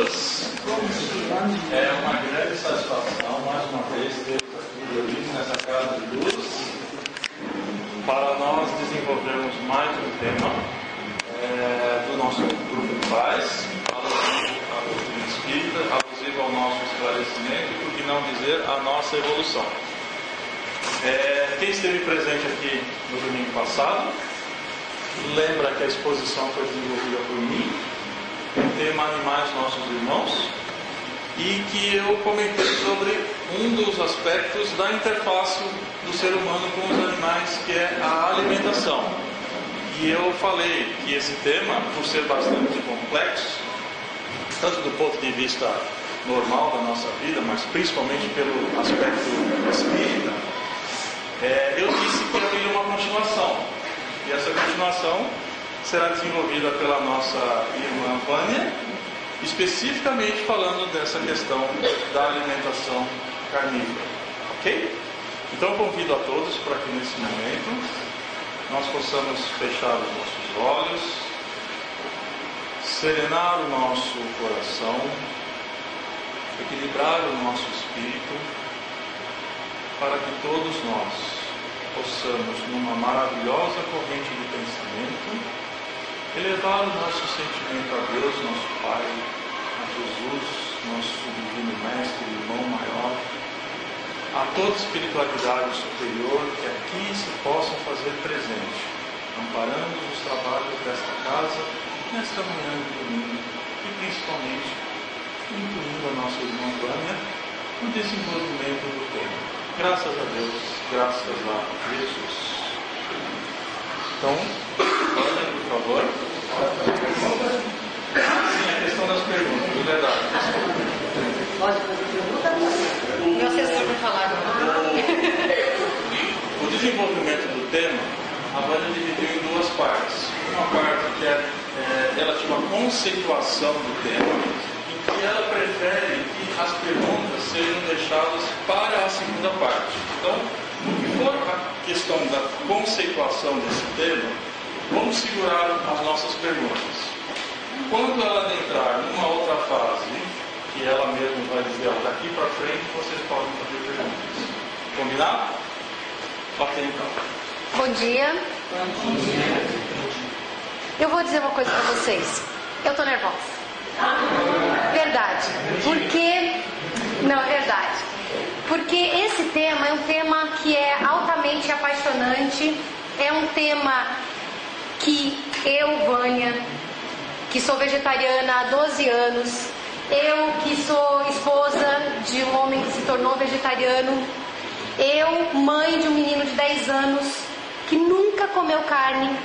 todas. É uma grande satisfação, mais uma vez, ter aqui nessa casa de luz para nós desenvolvermos mais um tema do nosso grupo de paz, a doutrina espírita, alusivo ao nosso esclarecimento e, por que não dizer, a nossa evolução. Quem esteve presente aqui no domingo passado, lembra que a exposição foi desenvolvida por mim, o tema Animais Nossos Irmãos, e que eu comentei sobre um dos aspectos da interface do ser humano com os animais, que é a alimentação. E eu falei que esse tema, por ser bastante complexo, tanto do ponto de vista normal da nossa vida, mas principalmente pelo aspecto espírita, eu disse que haveria uma continuação. E essa continuação será desenvolvida pela nossa irmã Vânia, especificamente falando dessa questão da alimentação carnívora. Ok? Então convido a todos para que nesse momento nós possamos fechar os nossos olhos, serenar o nosso coração, equilibrar o nosso espírito, para que todos nós possamos, numa maravilhosa corrente de pensamento, elevar o nosso sentimento a Deus, nosso Pai, a Jesus, nosso divino Mestre, irmão maior, a toda espiritualidade superior que aqui se possam fazer presente, amparando os trabalhos desta casa, nesta manhã de domingo, e principalmente incluindo a nossa irmã Vânia no desenvolvimento do tema. Graças a Deus, graças a Jesus. Então, Vânia, por favor. Sim, a questão das perguntas, de verdade. Pode fazer pergunta? Meu assessor vai falar agora. O desenvolvimento do tema, a Vânia dividiu em duas partes. Uma parte que é relativa à conceituação do tema, e que ela prefere que as perguntas sejam deixadas para a segunda parte. Então, no que for a questão da conceituação desse tema, vamos segurar as nossas perguntas. Quando ela adentrar numa outra fase, que ela mesma vai dizer, daqui para frente vocês podem fazer perguntas. Combinado? Ok, então. Bom dia. Bom dia. Eu vou dizer uma coisa para vocês. Eu tô nervosa. Verdade. Porque... Não, é verdade. Porque esse tema é um tema que é altamente apaixonante. É um tema que eu, Vânia, que sou vegetariana há 12 anos, eu que sou esposa de um homem que se tornou vegetariano, eu, mãe de um menino de 10 anos que nunca comeu carne,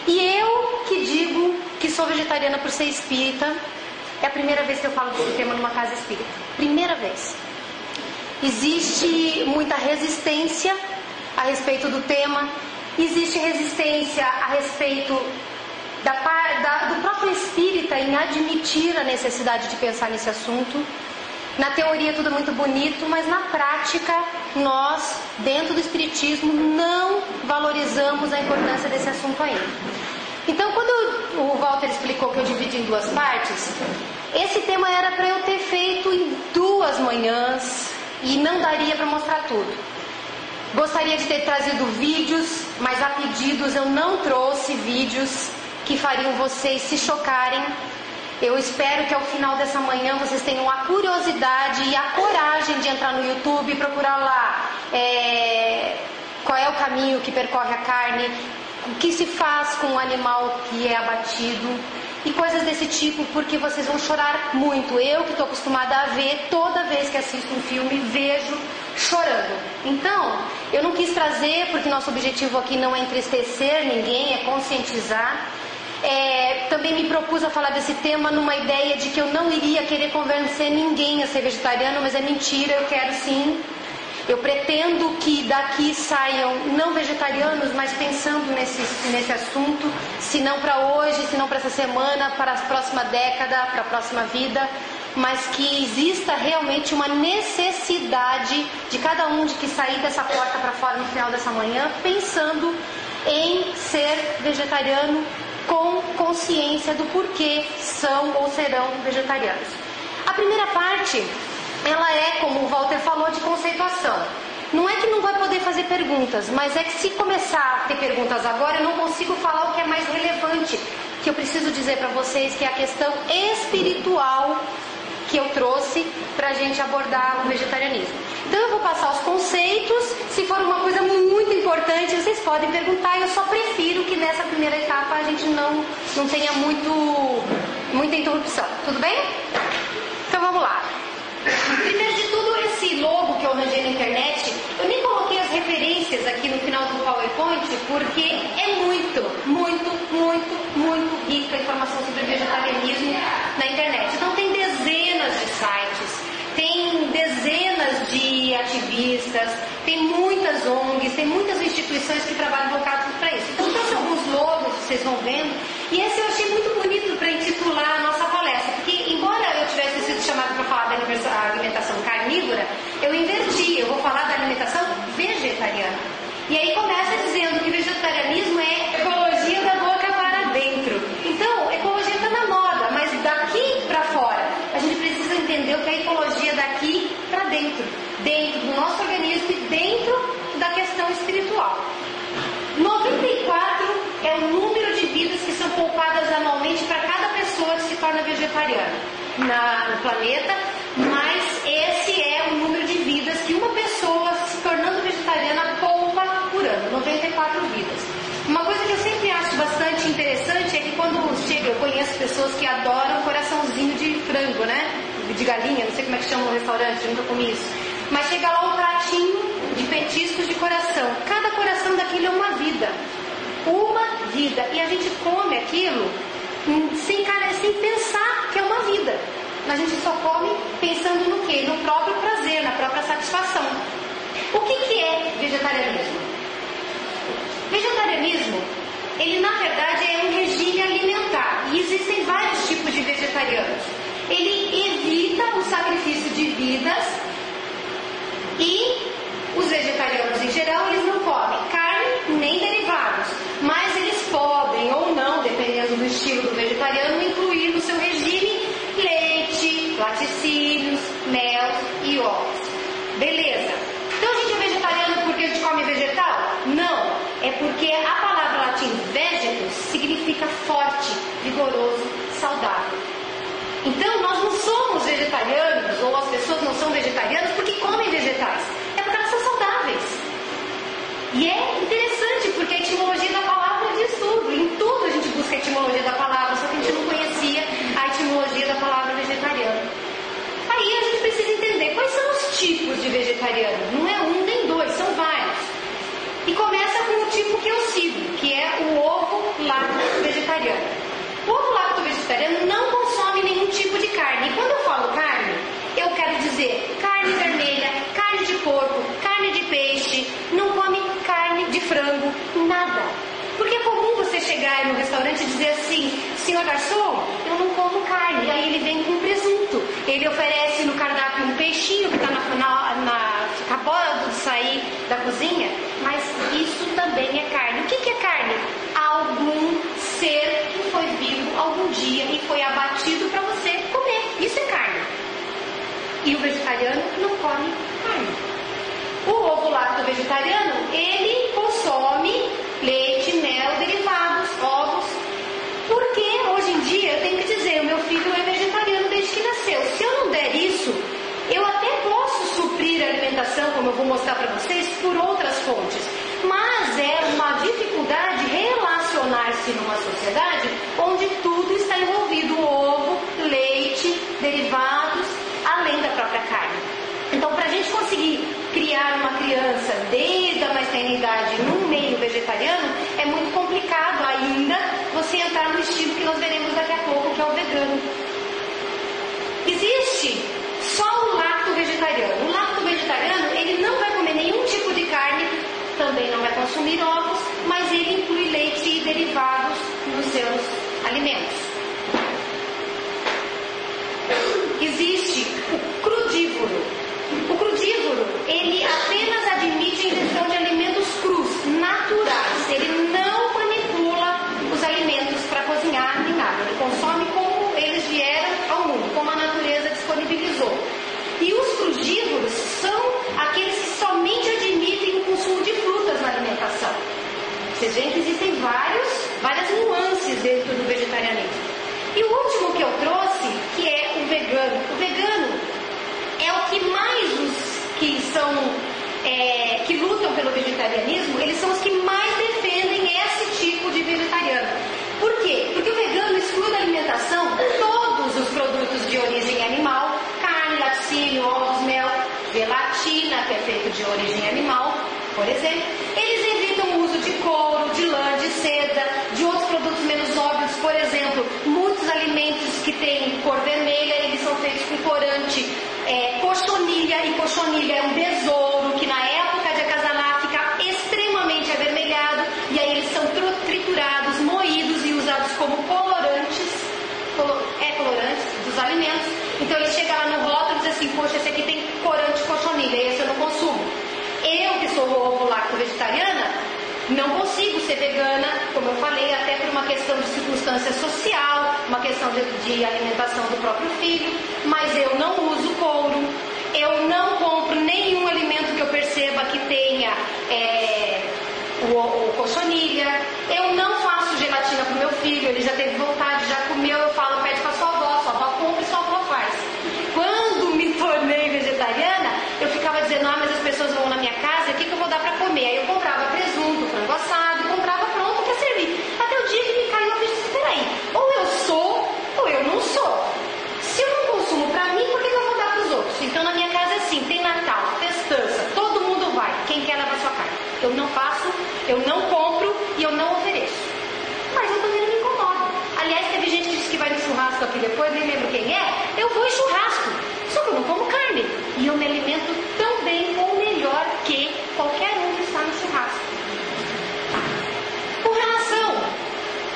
e eu que digo que sou vegetariana por ser espírita. É a primeira vez que eu falo desse tema numa casa espírita. Primeira vez. Existe muita resistência a respeito do tema. Existe resistência a respeito do próprio espírita em admitir a necessidade de pensar nesse assunto. Na teoria tudo é muito bonito, mas na prática nós, dentro do espiritismo, não valorizamos a importância desse assunto ainda. Então, quando o Walter explicou que eu dividi em duas partes, esse tema era para eu ter feito em 2 manhãs e não daria para mostrar tudo. Gostaria de ter trazido vídeos, mas a pedidos eu não trouxe vídeos que fariam vocês se chocarem. Eu espero que ao final dessa manhã vocês tenham a curiosidade e a coragem de entrar no YouTube e procurar lá qual é o caminho que percorre a carne, o que se faz com o animal que é abatido e coisas desse tipo, porque vocês vão chorar muito. Eu que estou acostumada a ver, toda vez que assisto um filme, vejo chorando. Então, eu não quis trazer, porque nosso objetivo aqui não é entristecer ninguém, é conscientizar. Também me propus a falar desse tema numa ideia de que eu não iria querer convencer ninguém a ser vegetariano, mas é mentira, eu quero sim. Eu pretendo que daqui saiam não vegetarianos, mas pensando nesse assunto, se não para hoje, se não para essa semana, para a próxima década, para a próxima vida, mas que exista realmente uma necessidade de cada um de que sair dessa porta para fora no final dessa manhã, pensando em ser vegetariano com consciência do porquê são ou serão vegetarianos. A primeira parte, ela é, como o Walter falou, de conceituação. Não é que não vai poder fazer perguntas, mas é que se começar a ter perguntas agora, eu não consigo falar o que é mais relevante, que eu preciso dizer para vocês, que é a questão espiritual que eu trouxe para a gente abordar o vegetarianismo. Então eu vou passar os conceitos, se for uma coisa muito importante, vocês podem perguntar, eu só prefiro que nessa primeira etapa a gente não tenha muita interrupção, tudo bem? Então vamos lá. Primeiro de tudo, esse logo que eu arranjei na internet, eu nem coloquei as referências aqui no final do PowerPoint, porque é muito rica a informação sobre vegetarianismo na internet. Então tem dezenas de sites, tem dezenas de ativistas, tem muitas ONGs, tem muitas instituições que trabalham voltadas para isso. Então trouxe alguns logos, vocês vão vendo, e esse eu achei muito bonito para intitular a nossa palestra, porque embora eu tivesse sido chamada para falar da alimentação carnívora, eu inverti, eu vou falar da alimentação vegetariana. E aí começa dizendo que vegetarianismo é ecologia da boca para dentro. Então, ecologia está na moda, mas daqui para fora, a gente precisa entender o que é ecologia daqui para dentro, dentro do nosso organismo e dentro da questão espiritual. 94 é o número de vidas que são poupadas anualmente para cada pessoa que se torna vegetariana no planeta, mas esse é o número de vidas que uma pessoa se tornando vegetariana poupa por ano, 94 vidas. Uma coisa que eu sempre acho bastante interessante é que quando chega, eu conheço pessoas que adoram coraçãozinho de frango, né? De galinha, não sei como é que chama no restaurante, nunca comi isso. Mas chega lá um pratinho de petiscos de coração. Cada coração daquilo é uma vida. Uma vida. E a gente come aquilo sem pensar que é uma vida. A gente só come pensando no quê? No próprio prazer, na própria satisfação. O que é vegetarianismo? Vegetarianismo, ele na verdade é um regime alimentar. E existem vários tipos de vegetarianos. Ele evita o sacrifício de vidas e os vegetarianos em geral, eles não comem carne nem derivados, mas eles podem ou não, dependendo do estilo do vegetariano, incluir no seu regime leite, laticínios, mel e ovos. Beleza. Então a gente é vegetariano porque a gente come vegetal? Não. É porque a palavra latim vegetus significa forte, vigoroso, saudável. Então nós não somos vegetarianos, ou as pessoas não são vegetarianas porque comem vegetais. É porque elas são saudáveis. E é interessante porque a etimologia da palavra diz tudo. Em tudo a gente busca a etimologia da palavra, só que a gente não conhecia a etimologia da palavra vegetariano. Aí a gente precisa entender quais são os tipos de vegetariano. Não é um nem dois, são vários. E começa com o tipo que eu sigo, que é o ovo lacto vegetariano. O ovo lacto vegetariano não consome nenhum tipo de carne. E quando eu falo carne, eu quero dizer carne vermelha, carne de porco, carne de peixe, não come carne de frango, nada. Porque é comum você chegar no restaurante e dizer assim: senhor garçom, eu não como carne. E aí ele vem com presunto. Ele oferece no cardápio um peixinho que está acabando de sair da cozinha, mas isso também é carne. O que é carne? Algum ser que foi vivo algum dia e foi abatido para você comer. Isso é carne. E o vegetariano não come carne. O ovo lacto vegetariano, ele consome leite, mel, derivados, ovos. Porque hoje em dia eu tenho que dizer, o meu filho é vegetariano desde que nasceu. Se eu não der isso, eu até posso suprir a alimentação, como eu vou mostrar para vocês, por outras fontes. Mas é uma dificuldade relacionar-se numa sociedade onde tudo está envolvido: ovo, leite, derivados, além da própria carne. Então, para a gente conseguir criar uma criança desde a maternidade num meio vegetariano, é muito complicado ainda você entrar no estilo que nós veremos daqui a pouco, que é o vegano. Existe só o lacto vegetariano. O lacto vegetariano, ele não vai comer nenhum tipo de carne, também não vai consumir ovos, mas ele inclui leite e derivados nos seus alimentos. Existe o crudívoro. O crudívoro, ele apenas admite a ingestão de alimentos crus, naturais. Ele não manipula os alimentos para cozinhar último que eu trouxe, que é o vegano. O vegano é o que mais os que são que lutam pelo vegetarianismo, eles são os que mais defendem esse tipo de vegetariano. Por quê? Porque o vegano exclui da alimentação todos os produtos de origem animal, carne, laticínio, ovos, mel, gelatina, que é feito de origem animal, por exemplo. Eles evitam o uso de couro, de lã, de seda, de outros produtos menos óbvios. Por exemplo, muitos alimentos que têm cor vermelha, eles são feitos com corante, cochonilha, e cochonilha é um besouro que na época de acasalar fica extremamente avermelhado, e aí eles são triturados, moídos e usados como colorantes dos alimentos. Então ele chega lá no rótulo e diz assim: poxa, esse aqui tem corante cochonilha, esse eu não consumo. Eu, que sou ovo-lacto-vegetariana, não consigo ser vegana, como eu falei, até por uma questão de circunstância social, uma questão de alimentação do próprio filho, mas eu não uso couro, eu não compro nenhum alimento que eu perceba que tenha o cochonilha, eu não faço gelatina para o meu filho, ele já teve vontade, já comeu, eu falo, pede para sua avó compra e sua avó faz. Quando me tornei vegetariana, eu ficava dizendo, mas as pessoas vão na minha casa, o que eu vou dar para comer? Aí eu comprava presunto, frango assado, comprava pronto para servir. Até o dia que me caiu, eu disse, peraí, ou eu sou, ou eu não sou. Se eu não consumo para mim, por que eu vou dar para os outros? Então na minha casa é assim, tem Natal, festança, todo mundo vai, quem quer leva sua carne. Eu não faço, eu não compro e eu não ofereço. Mas eu também não me incomodo. Aliás, teve gente que disse que vai no churrasco aqui depois, nem lembro quem é. Eu vou em churrasco, só que eu não como carne. E eu me alimento tão bem ou melhor que qualquer um que está no churrasco. Com relação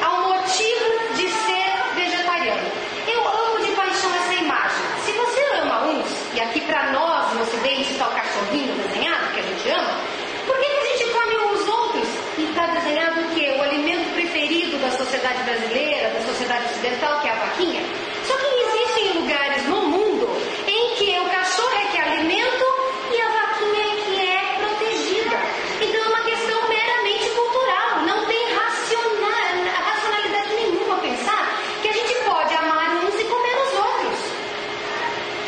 ao motivo de ser vegetariano, eu amo de paixão essa imagem. Se você ama uns, e aqui para nós no Ocidente está o cachorrinho desenhado, que a gente ama, por que a gente come uns outros? E está desenhado o quê? O alimento preferido da sociedade brasileira, da sociedade ocidental, que é a vaquinha. Só que existem lugares no mundo em que o cachorro é que é alimento e a vaquinha é que é protegida. Então é uma questão meramente cultural. Não tem racionalidade nenhuma pensar que a gente pode amar uns e comer os outros.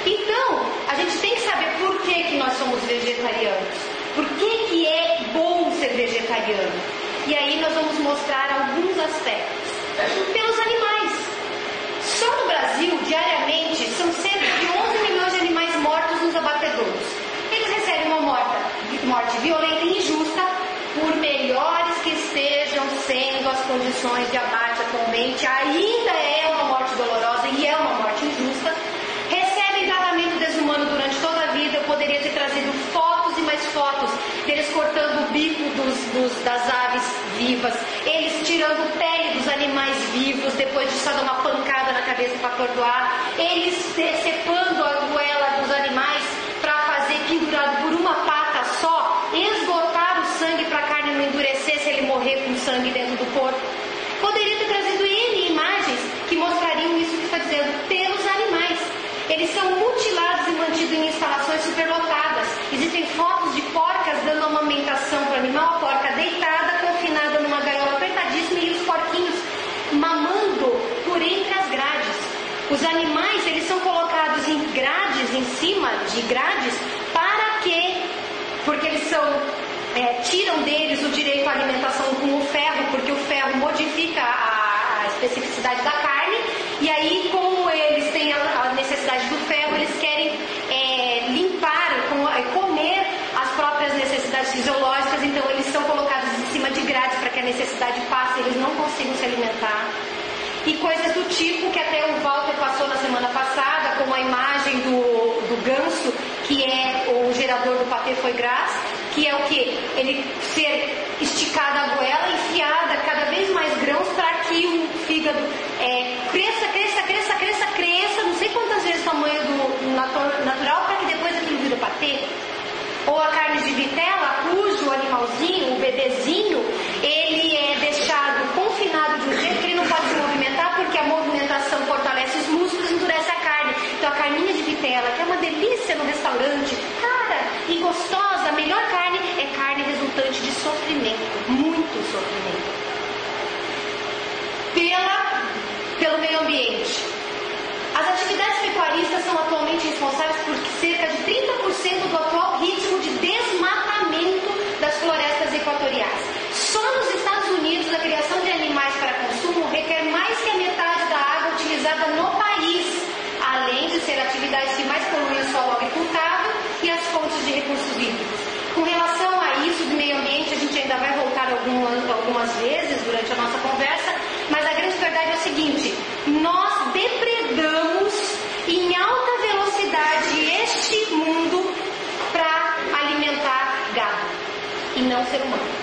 Então, a gente tem que saber por que nós somos vegetarianos. Por que é bom ser vegetariano? E aí nós vamos mostrar alguns aspectos. Pelos animais. Só no Brasil, diariamente, são cerca de 11 milhões de animais mortos nos abatedouros. Eles recebem uma morte violenta e injusta, por melhores que estejam sendo as condições de abate atualmente, ainda é uma morte dolorosa e é uma morte injusta. Recebem tratamento desumano durante toda a vida. Eu poderia ter trazido fotos e mais fotos deles cortando o bico das aves vivas, eles tirando pele dos animais vivos, depois de só dar uma pancada na cabeça para atordoar, eles decepando a goela dos animais para fazer pendurado por uma pata só, esgotar o sangue para a carne não endurecer se ele morrer com sangue dentro do corpo. Poderia ter trazido N imagens que mostrariam isso que está dizendo, pelos animais. Eles são mutilados e mantidos em instalações superlotadas. Existem fotos de porcas dando amamentação para o animal, a porca deitada, confinada numa gaiola apertadíssima e os porquinhos mamando por entre as grades. Os animais, eles são colocados em grades, em cima de grades, para quê? Porque eles tiram deles o direito à alimentação com o ferro, porque o ferro modifica a especificidade da carne, e aí, como eles têm a necessidade do ferro, eles querem limpar, comer as próprias necessidades fisiológicas, então eles são colocados em cima de grades para que a necessidade passe, eles não consigam se alimentar. E coisas do tipo que até o Walter passou na semana passada, como a imagem do ganso, que é o gerador do patê foie gras, que é o que? Ele ser esticada a goela, enfiada cada vez mais grãos para que o fígado cresça, não sei quantas vezes o tamanho do natural, para que depois aquilo vira patê. Ou a carne de vitela, cujo animalzinho, o bebezinho, ele é deixado confinado de um jeito que ele não pode se movimentar, porque a movimentação fortalece os músculos e endurece a carne. Então a carninha de vitela, que é uma delícia no restaurante, cara, e gostosa, a melhor carne é carne resultante de sofrimento, muito sofrimento. Pelo meio ambiente. durante a nossa conversa, mas a grande verdade é o seguinte: nós depredamos em alta velocidade este mundo para alimentar gado e não ser humano.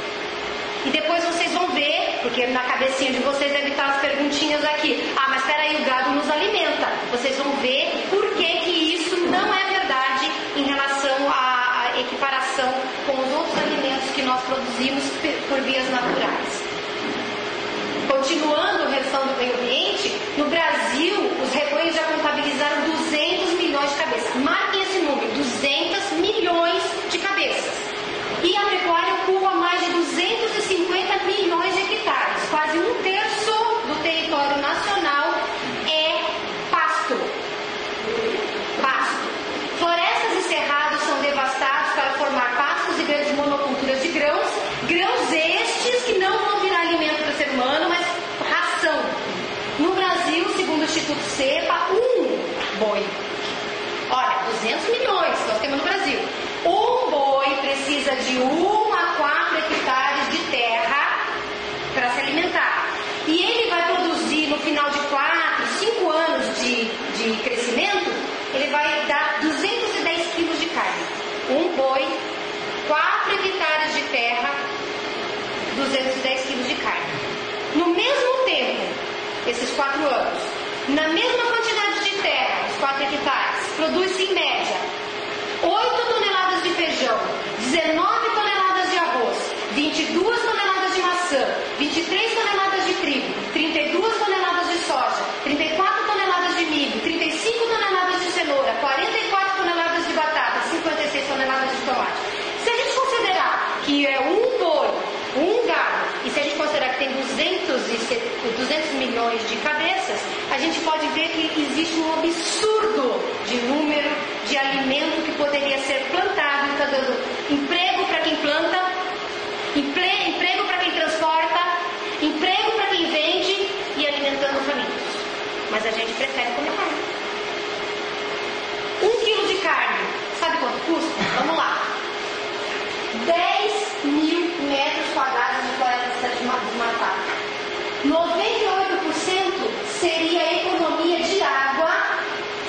E depois vocês vão ver, porque na cabecinha de vocês devem estar as perguntinhas aqui. Ah, mas espera aí, o gado nos alimenta. Vocês vão ver por que isso não é verdade em relação à equiparação com os outros alimentos que nós produzimos por vias naturais. Continuando a redução do meio ambiente, no Brasil, os rebanhos já contabilizaram 200 milhões de cabeças. Marquem esse número, 200 milhões de cabeças. E a pecuária ocupa mais de 250 milhões de hectares. Quase 1/3 do território nacional é pasto. Florestas e cerrados são devastados para formar pastos e grandes monoculturas de grãos. Grãos estes que não vão virar alimento para o ser humano, mas ração. No Brasil, segundo o Instituto Cepa, boi. Olha, 200 milhões nós temos no Brasil. Um boi precisa de 1 a 4 hectares de terra para se alimentar. E ele vai produzir, no final de 4, 5 anos de crescimento, ele vai dar 210 quilos de carne. Um boi, 4 hectares de terra, 210 quilos de carne. No mesmo tempo, esses 4 anos, na mesma quantidade de terra, os 4 hectares, produz-se em média 8 toneladas de feijão, 19 toneladas de arroz, 22 toneladas de maçã, 23 toneladas de trigo, 32 toneladas de soja, 34 toneladas de milho, 35 toneladas de cenoura, 44 toneladas de batata, 56 toneladas de tomate. Se a gente considerar que é um boi, um gado, e se a gente considerar que tem 200 milhões de cabeças, a gente pode ver que existe um absurdo de número de alimento que poderia ser plantado, está dando emprego para quem planta, emprego para quem transporta, emprego para quem vende e alimentando famintos. Mas a gente prefere comer carne. 1 quilo de carne, sabe quanto custa? Vamos lá. 10 mil metros quadrados de floresta desmatada. 98% seria a economia de água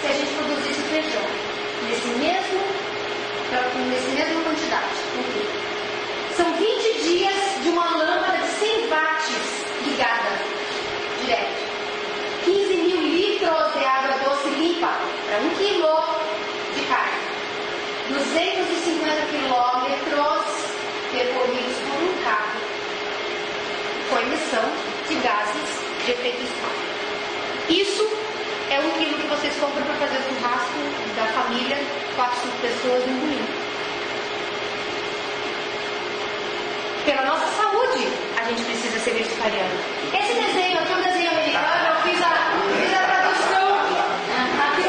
se a gente produzisse feijão. Nessa mesma quantidade. São 20 dias de uma lâmpada de 100 watts ligada direto. 15 mil litros de água doce limpa para 1 quilo de carne. 250 quilômetros percorridos por um carro com emissão de gases de efeito estufa. Isso é 1 quilo que vocês compram para fazer o churrasco da família, 4, 5 pessoas no domingo. Pela nossa saúde, a gente precisa ser vegetariano. Esse desenho aqui é um desenho americano, eu fiz a tradução aqui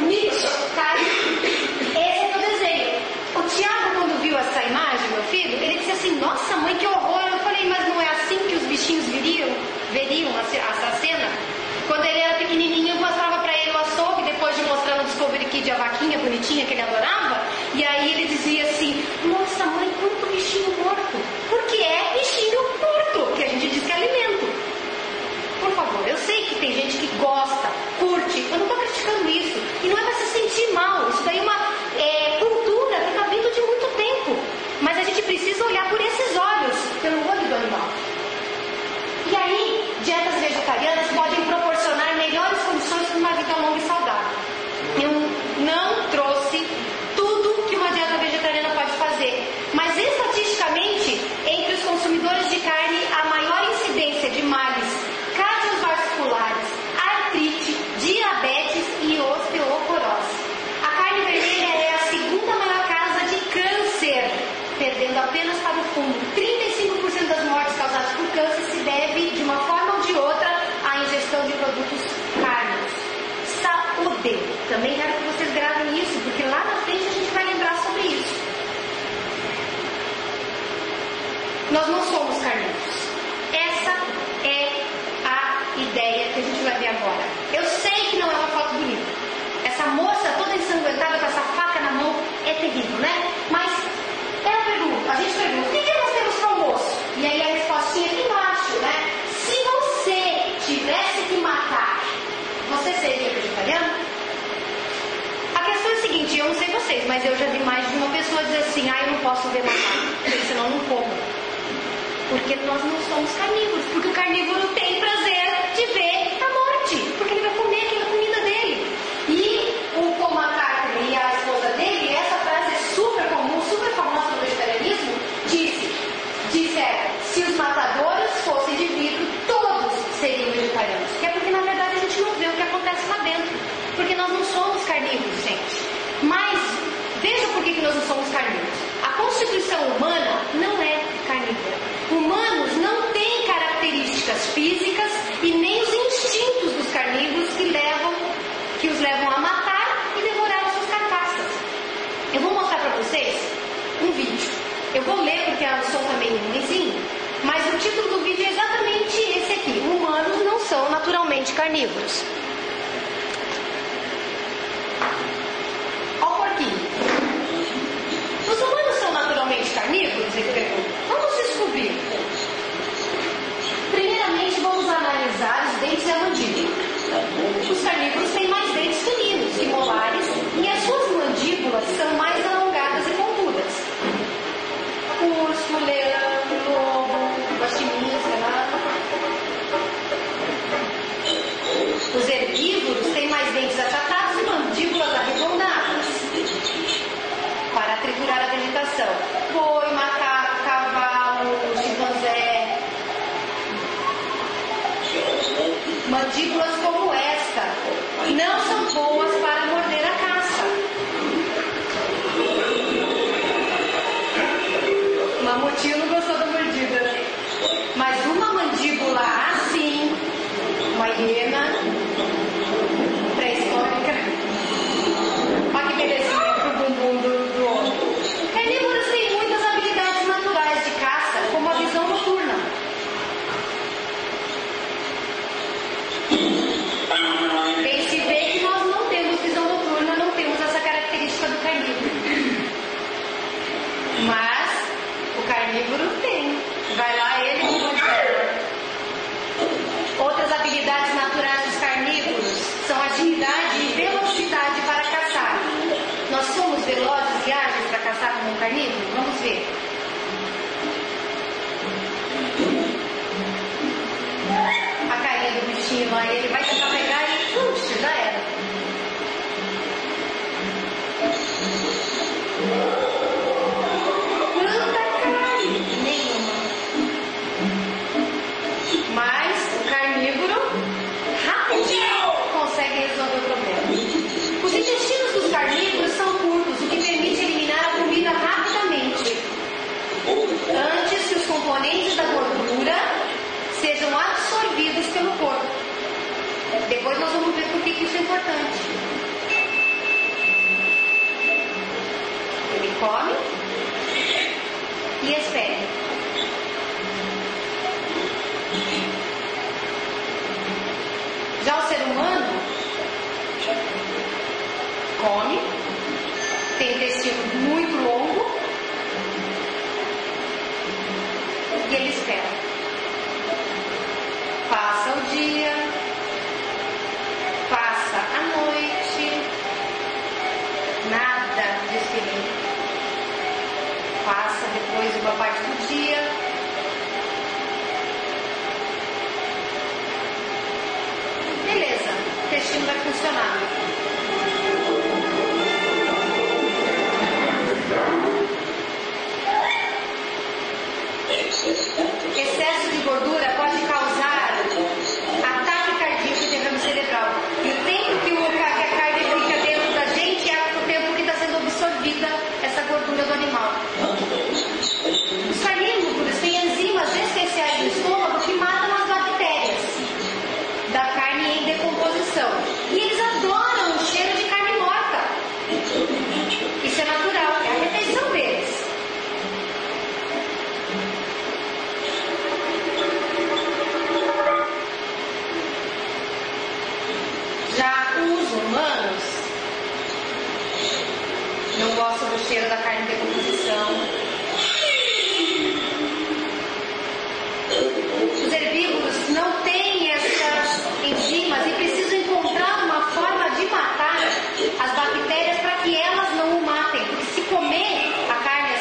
no Nietzsche, tá? Esse é o desenho. O Tiago, quando viu essa imagem, meu filho, ele disse assim: nossa mãe, que horror. Eu falei, mas não é assim que os bichinhos veriam essa cena? Quando ele era pequenininho, eu mostrava pra ele o açougue, depois de mostrar no Discovery Kid a vaquinha bonitinha que ele adorava, e aí ele dizia assim: nossa mãe, quanto bichinho morto. Porque é bichinho morto, que a gente diz que é alimento. Por favor, eu sei que tem gente que gosta, curte, eu não estou criticando isso, e não é para se sentir mal, isso daí é uma cultura que está vindo de muito tempo, mas a gente precisa olhar por esses olhos, pelo olho do animal. E aí, dietas vegetarianas podem proporcionar melhores condições para uma vida longa e saudável. Eu não trouxe tudo que uma dieta vegetariana assim, eu não posso ver matar, porque senão eu não como. Porque nós não somos carnívoros, porque o carnívoro tem prazer de ver a morte, porque ele vai comer aquela comida dele. E o Paul McCartney e a esposa dele, essa frase é super comum, super famosa no vegetarianismo, disseram, se os matadores fossem de vidro, todos seriam vegetarianos. Que é porque na verdade a gente não vê o que acontece lá dentro, porque nós não somos carnívoros, gente. Mas veja por que nós não somos carnívoros. A constituição humana não é carnívora. Humanos não têm características físicas e nem os instintos dos carnívoros que os levam a matar e devorar as suas carcaças. Eu vou mostrar para vocês um vídeo. Eu vou ler porque o som tá meio ruimzinho, mas o título do vídeo é exatamente esse aqui. Humanos não são naturalmente carnívoros. Olha o porquinho. Os humanos são naturalmente carnívoros? Ele pergunta. Vamos descobrir. Primeiramente, vamos analisar os dentes e a mandíbula. Os carnívoros têm mais dentes fininos que molares e as suas mandíbulas são mais alongadas e pontudas. Urso, leão, lobo, guaxinins, Os herbívoros têm mais dentes achatados e mandíbulas arredondadas para triturar a vegetação. Boi, macaco, cavalo, chimpanzé. Mandíbulas como esta não são boas para morder a caça. O mamutinho não gostou da mordida. Mas uma mandíbula assim, uma hiena pré-histórica. Olha que belezinha pro bumbum do homem. Carnívoros têm muitas habilidades naturais de caça, como a visão noturna. Bem se vê que nós não temos visão noturna, não temos essa característica do carnívoro. Mas o carnívoro tem. Vai lá ele e outras habilidades naturais dos carnívoros são agilidade e velocidade para caçar. Nós somos velozes e ágeis para caçar como um carnívoro? Vamos ver. A carinha do bichinho lá, ele vai tentar pegar e puxa, já era. Quanta carne! Nenhuma. Mas o carnívoro rapidinho consegue resolver o problema. Os intestinos dos carnívoros são curtos, o que permite eliminar a comida rapidamente, antes que os componentes da gordura sejam absorvidos pelo corpo. Depois nós vamos ver por que isso é importante. Ele come e expele. Já o ser humano come, tem intestino muito longo e ele espera. Passa o dia, passa a noite, nada de expelir. Passa depois uma parte do dia. Beleza, o intestino vai funcionar. Excesso de gordura pode causar ataque cardíaco e derrame cerebral. E o tempo que a carne fica dentro da gente é o tempo que está sendo absorvida essa gordura do animal. Os carnívoros têm enzimas especiais no estômago que matam as bactérias da carne em decomposição. E eles adoram o cheiro de carne morta. Isso é natural, é a refeição deles. Já os humanos não gostam do cheiro da carne em decomposição. Os herbívoros não têm essas enzimas e precisam encontrar uma forma de matar as bactérias para que elas não o matem. Porque se comer a carne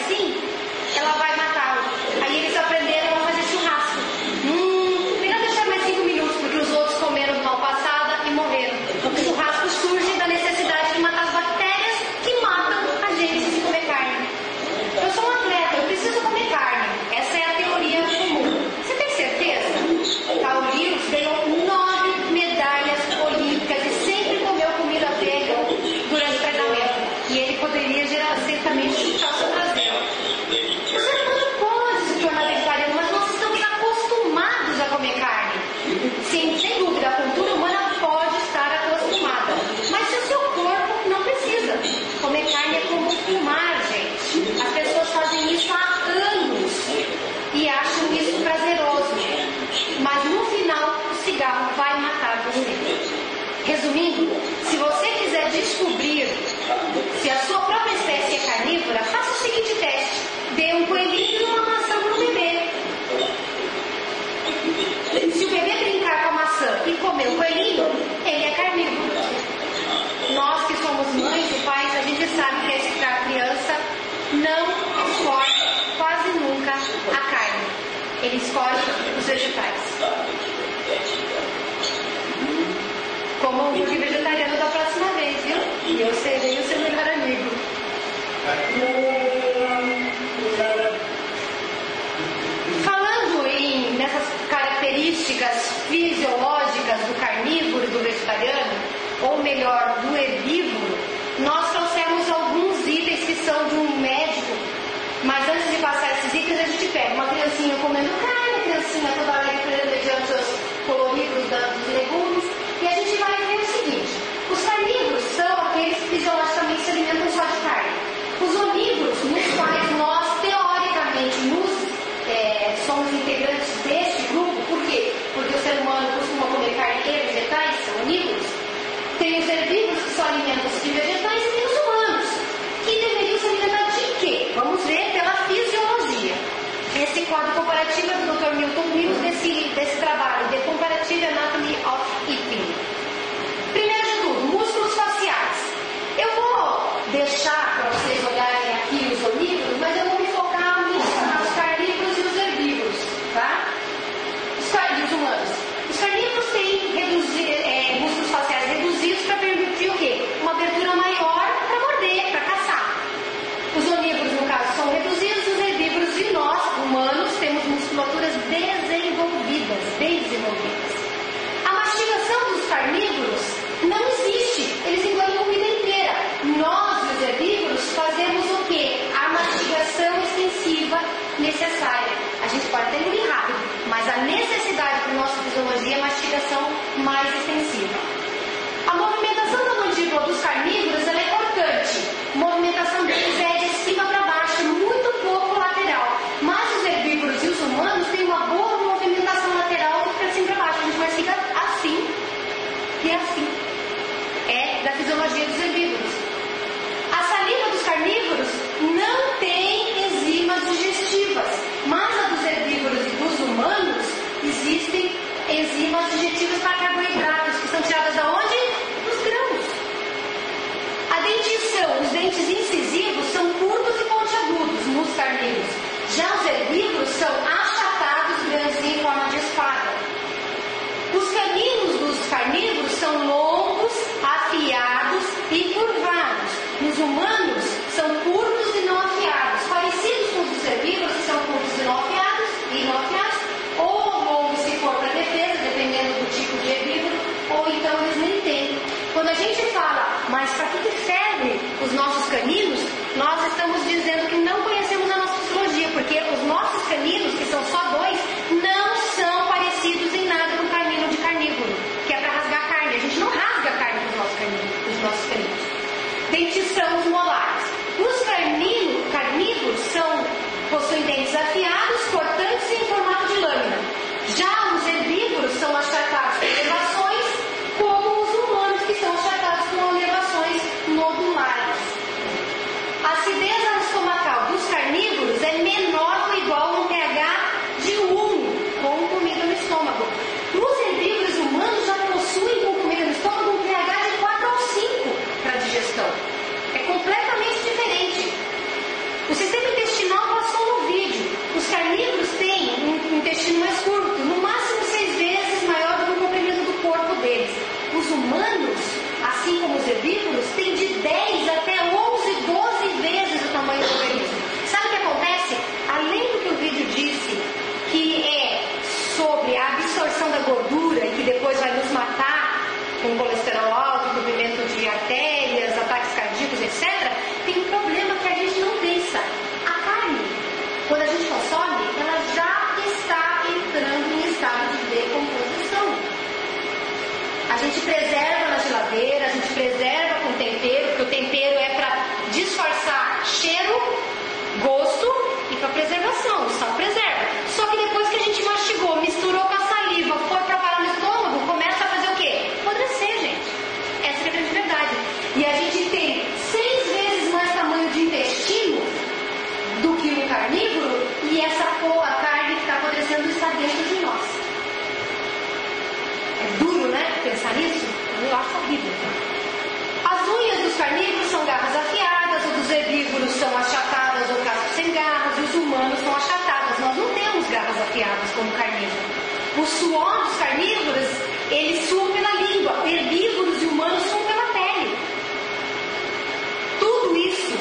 somos mães e pais, a gente sabe que a criança não escolhe quase nunca a carne. Ele escolhe os vegetais. Como o hambúrguer vegetariano da próxima vez, viu? E eu serei o seu melhor amigo. Falando nessas características fisiológicas do carnívoro e do vegetariano, ou melhor, do herbívoro, nós trouxemos alguns itens que são de um médico, mas antes de passar esses itens, a gente pega uma criancinha comendo carne, a criancinha toda hora mediante os coloridos dos legumes, e a gente vai ver o seguinte: os carnívoros são aqueles que fisiologicamente se alimentam só de carne. Os onívoros, nos quais nós, teoricamente, somos integrantes deste grupo. Por quê? Porque o ser humano costuma comer carne e vegetais, são onívoros. Tem os herbívoros que só alimentam-se de vegetais e tem os humanos, que deveriam se alimentar de quê? Vamos ver pela fisiologia. Esse quadro comparativo é do Dr. Milton Mills desse trabalho, The Comparative Anatomy of Eating. Primeiro de tudo, músculos faciais. Eu vou deixar para vocês olharem aqui os onívoros, mas eu vou me focar nos carnívoros e os herbívoros, tá? Os humanos. Os carnívoros têm músculos faciais reduzidos para permitir o quê? Uma abertura maior para morder, para caçar. Os onívoros, no caso, são reduzidos, os herbívoros e nós, humanos, temos musculaturas desenvolvidas. A mastigação dos carnívoros não existe, eles engolem a comida inteira. Nós, os herbívoros, fazemos o quê? A mastigação extensiva necessária. A gente pode até engolir rápido, mas a necessidade para a nossa fisiologia é a mastigação mais extensiva. A movimentação da mandíbula dos carnívoros ela é cortante. A movimentação deles é de cima para baixo, muito pouco lateral. Mas os herbívoros e os humanos têm uma boa movimentação lateral e para cima e para baixo. A gente mastiga assim e assim. É da fisiologia dos herbívoros. A saliva dos carnívoros não tem enzimas digestivas, mas a dos herbívoros e dos humanos existem enzimas digestivas para carboidratos, que são tiradas de onde? Dos grãos. A dentição, os dentes incisivos são curtos e pontiagudos nos carnívoros. Já os herbívoros são achatados, grandes em forma de espada. Os caninos dos carnívoros são longos, afiados e curvados. Nos humanos são curtos e não afiados, parecidos com os dos herbívoros, que são curtos e não afiados, ou longos se for para defesa, dependendo do tipo de herbívoro, ou então eles nem têm. Quando a gente fala, mas para que servem os nossos caninos, nós estamos dizendo que não conhecemos a nossa fisiologia, porque os nossos caninos, que são só dois, não são parecidos em nada com o canino de carnívoro, que é para rasgar carne. A gente não rasga a carne com os nossos caninos. Dentição, os molares. Os carnívoros possuem dentes afiados, cortantes e em formato de lâmina. Já os herbívoros são achatados com elevações, como os humanos, que são achatados com elevações nodulares. A acidez estomacal dos carnívoros é menor ou igual a um pH de 1, com comida no estômago. Os herbívoros humanos já possuem com comida no estômago um pH de 4 ou 5 para digestão. É completamente diferente. O sistema intestinal passou no vídeo. Os carnívoros têm um intestino mais curto, no máximo 6 vezes maior do que o comprimento do corpo deles. Os humanos, assim como os herbívoros, têm de 10 até 11, 12 vezes o tamanho do organismo. Sabe o que acontece? Além do que o vídeo disse, que é sobre a absorção da gordura e que depois vai nos matar com colesterol alto, entupimento de artérias, ataques cardíacos, etc., tem um problema que a gente não pensa. A carne, quando a gente consome, ela já está entrando em estado de decomposição. A gente preserva na geladeira, a gente preserva com tempero, porque o tempero o suor dos carnívoros, eles suam pela língua, herbívoros e humanos suam pela pele. Tudo isso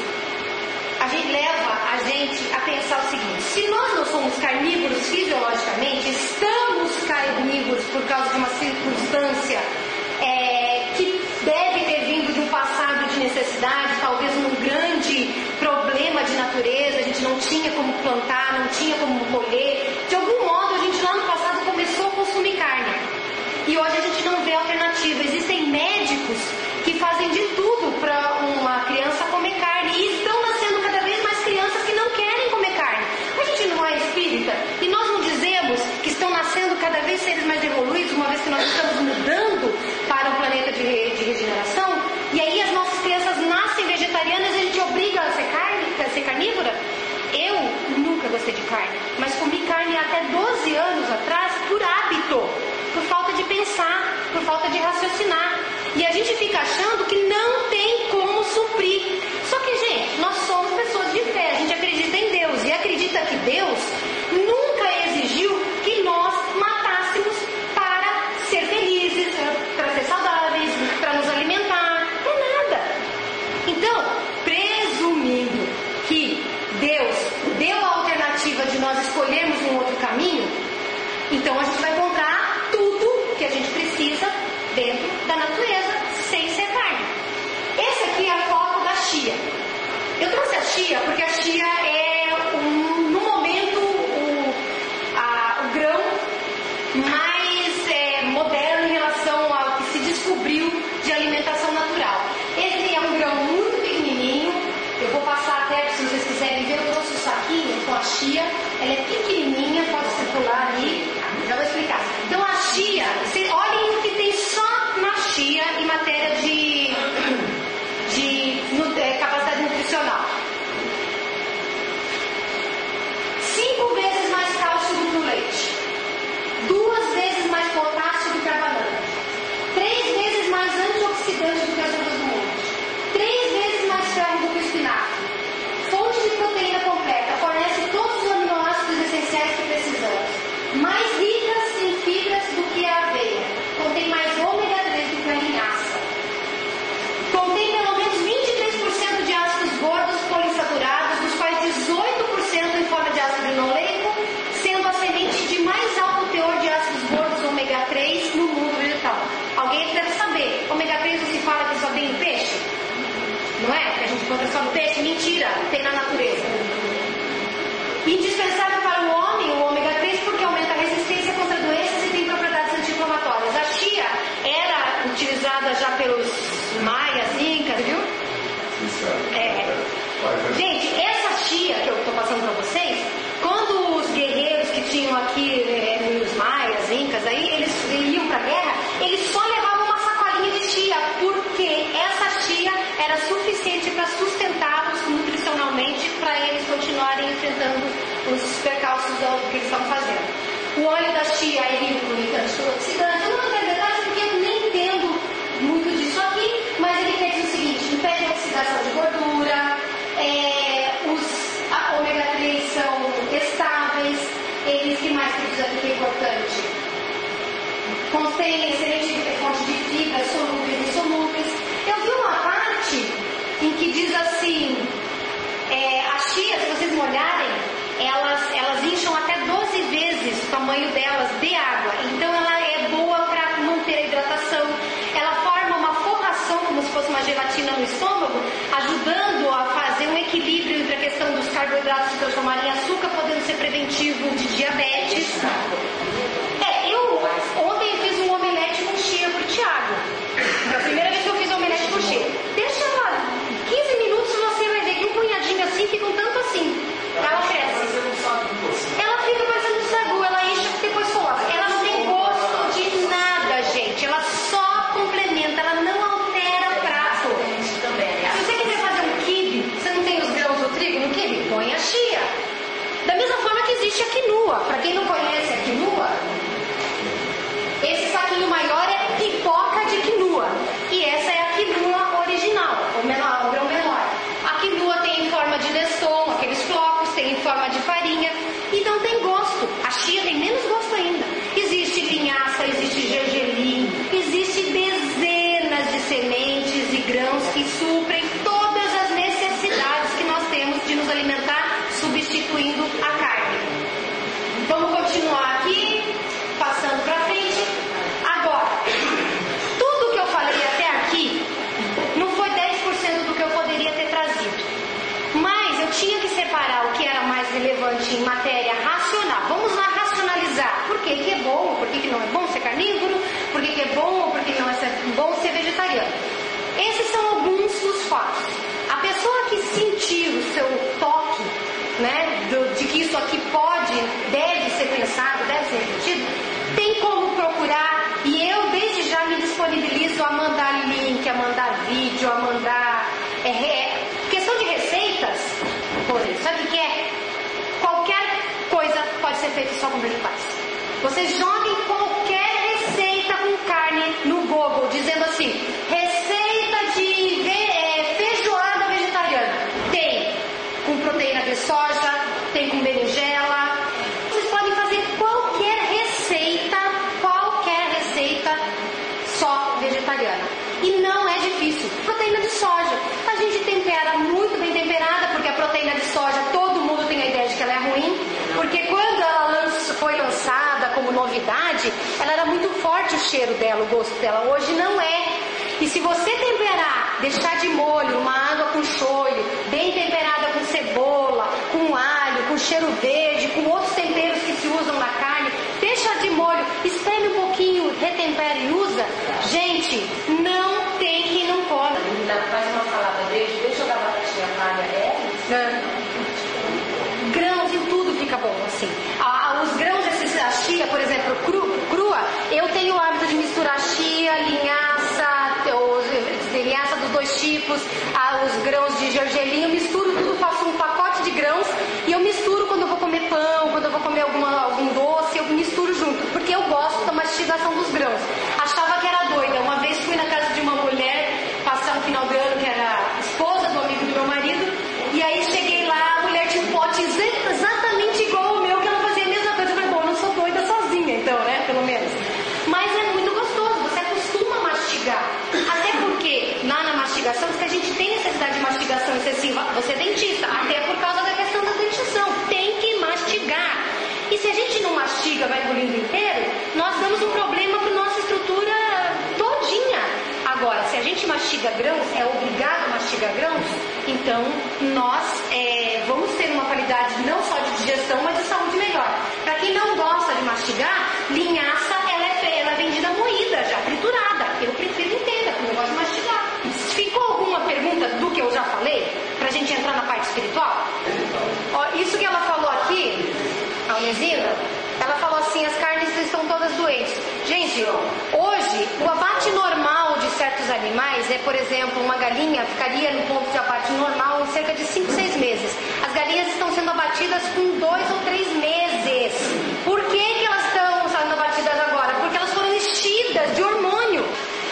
leva a gente a pensar o seguinte: se nós não somos carnívoros fisiologicamente, estamos carnívoros por causa de uma circunstância que deve ter vindo de um passado de necessidade, talvez um grande problema de natureza, a gente não tinha como plantar, não tinha como colher, de algum modo a gente lá no passado começou a consumir carne. E hoje a gente não vê alternativa. Existem médicos que fazem de tudo para uma criança comer carne, e estão nascendo cada vez mais crianças que não querem comer carne. A gente não é espírita e nós não dizemos que estão nascendo cada vez seres mais evoluídos, uma vez que nós estamos mudando para um planeta de regeneração, e aí as nossas crianças nascem vegetarianas e a gente obriga a ser carnívora? Eu nunca gostei de carne, mas comi carne até 12 anos atrás por hábito, por falta de pensar, por falta de raciocinar. E a gente fica achando que não tem como suprir. Só que, gente, nós somos pessoas de fé, a gente acredita em Deus. E acredita que Deus nunca exigiu que nós matássemos para ser felizes, para ser saudáveis, para nos alimentar, para nada. Então, presumindo que Deus deu a alternativa de nós escolhermos um outro caminho, então a gente vai encontrar tudo que a gente precisa dentro da natureza, sem ser carne. Esse aqui é a foto da chia. Eu trouxe a chia porque a chia é, no momento, o grão mais moderno em relação ao que se descobriu de alimentação natural. Esse é um grão muito pequenininho. Eu vou passar até, se vocês quiserem ver, eu trouxe o saquinho com a chia. Ela é pequenininha, pode circular ali. Já vou explicar. Então a chia, olhem o que tem só na chia em matéria de capacidade nutricional. 5 vezes mais cálcio do que o leite, 2 vezes mais potássio do que a banana, 3 vezes mais antioxidante do que as outras do mundo, 3 vezes mais ferro do que o espinafre, fonte de proteína completa, fornece todos os aminoácidos essenciais que precisamos, mais ricas em fibras do que a aveia, contém mais ômega 3 do que a linhaça, contém pelo menos 23% de ácidos gordos poliinsaturados, dos quais 18% em forma de ácido linoleico, sendo a semente de mais alto teor de ácidos gordos ômega 3 no mundo vegetal. Alguém deve saber, ômega 3 não se fala que só tem no peixe? Não é? Que a gente encontra só no peixe? Mentira, tem na natureza. Indispensável para o homem, o ômega 3, porque aumenta a resistência contra doenças e tem propriedades anti-inflamatórias. A chia era utilizada já pelos maias, incas, viu? Gente, essa chia que eu estou passando para vocês, quando os guerreiros que tinham aqui, os maias, incas, aí eles iam para a guerra, eles só levavam uma sacolinha de chia, porque essa chia era suficiente para sustentá-los nutricionalmente, para eles continuarem enfrentando os percalços do que eles estavam fazendo. O óleo da chia é rico em antioxidantes. Eu não vou entender detalhes porque eu nem entendo muito disso aqui, mas ele quer dizer o seguinte: impede a oxidação de gordura, os ômega 3 são estáveis, eles que mais precisa aqui que é importante. Contém excelente fonte de fibras solúveis e insolúveis. Eu vi uma parte em que diz assim, a chia, se vocês olharem, elas incham até 12 vezes o tamanho delas de água. Então ela é boa para manter a hidratação. Ela forma uma forração, como se fosse uma gelatina no estômago, ajudando a fazer um equilíbrio entre a questão dos carboidratos se transformarem em açúcar, podendo ser preventivo de diabetes. Ontem eu fiz um omelete com chia pro Thiago. É a primeira vez que eu fiz um omelete com chia. Deixa ela 15 minutos, você vai ver que um punhadinho assim fica um tanto assim. Ela cresce. Ela fica parecendo um sagu, ela enche e depois coloca. Ela não tem gosto de nada, gente. Ela só complementa, ela não altera o prato. Se você quiser fazer um quibe, você não tem os grãos do trigo no quibe? Põe a chia. Da mesma forma que existe a quinua. Para quem não conhece a quinua, e suprem todas as necessidades que nós temos de nos alimentar, substituindo a carne. Vamos continuar aqui, passando para frente. Agora, tudo que eu falei até aqui não foi 10% do que eu poderia ter trazido, mas eu tinha que separar o que era mais relevante em matéria racional. Vamos lá racionalizar. Por que é bom, por que não é bom ser carnívoro, por que é bom ou por que não é bom ser vegetariano. Esses são alguns dos fatos. A pessoa que sentir o seu toque, né, de que isso aqui pode, deve ser pensado, deve ser refletido, tem como procurar, e eu desde já me disponibilizo a mandar link, a mandar vídeo, a mandar questão de receitas. Por exemplo, sabe o que é? Qualquer coisa pode ser feita só com vegetais. Você joga qualquer receita com carne no Google, dizendo assim, receita de feijoada vegetariana. Tem com proteína de soja, tem com berinjela. Vocês podem fazer qualquer receita só vegetariana. E não é difícil. Proteína de soja, a gente tempera muito bem temperada, porque a proteína de soja, todo mundo tem a ideia de que ela é ruim, porque quando ela foi lançada como novidade, ela era muito forte o cheiro dela, o gosto dela. Hoje não é. E se você temperar, deixar de molho, uma água com shoyu, bem temperada com cebola, com alho, com cheiro verde, com outros temperos que se usam na carne, deixa de molho, espreme um pouquinho, retempera e usa, gente, não tem quem não come. Faz uma salada verde, deixa eu jogar batatinha palha, grãos e tudo fica bom, assim. Os grãos, a chia, por exemplo, crua, eu tenho o hábito de misturar chia, linhaça dos dois tipos, os grãos de gergelim, eu misturo tudo, faço um pacote de grãos e eu misturo quando eu vou comer pão, quando eu vou comer algum doce, eu misturo junto, porque eu gosto da mastigação dos grãos. Achava que era doida. Uma vez fui na casa de uma mulher passar um final de ano, que era esposa do amigo do meu marido, e aí cheguei lá, a mulher tinha um pote exatamente igual ao meu, que ela fazia a mesma coisa. Eu falei, bom, eu não sou doida sozinha, então, né, pelo menos. Mas é muito gostoso, você acostuma a mastigar. Até porque, na mastigação, porque a gente tem necessidade de mastigação excessiva, você é dentista, até por causa da questão da dentição, tem que mastigar. E se a gente não mastiga, vai engolindo inteiro, nós damos um problema para a nossa estrutura todinha. Agora, se a gente mastiga grãos, é obrigado a mastigar grãos, então nós vamos ter uma qualidade não só de digestão, mas de saúde melhor. Para quem não gosta de mastigar, linhaça, ela é vendida moída já, triturada. Eu prefiro inteira, porque eu gosto de mastigar. Ficou alguma pergunta do que eu já falei? Pra gente entrar na parte espiritual? Ó, isso que ela falou aqui, a Unesina, ela falou assim, as carnes estão todas doentes. Gente, hoje, o abate normal de certos animais é, por exemplo, uma galinha ficaria no ponto de abate normal em cerca de 5, 6 meses. As galinhas estão sendo abatidas com 2 ou 3 meses. Por que elas estão sendo abatidas agora? Porque elas foram enchidas de hormônio.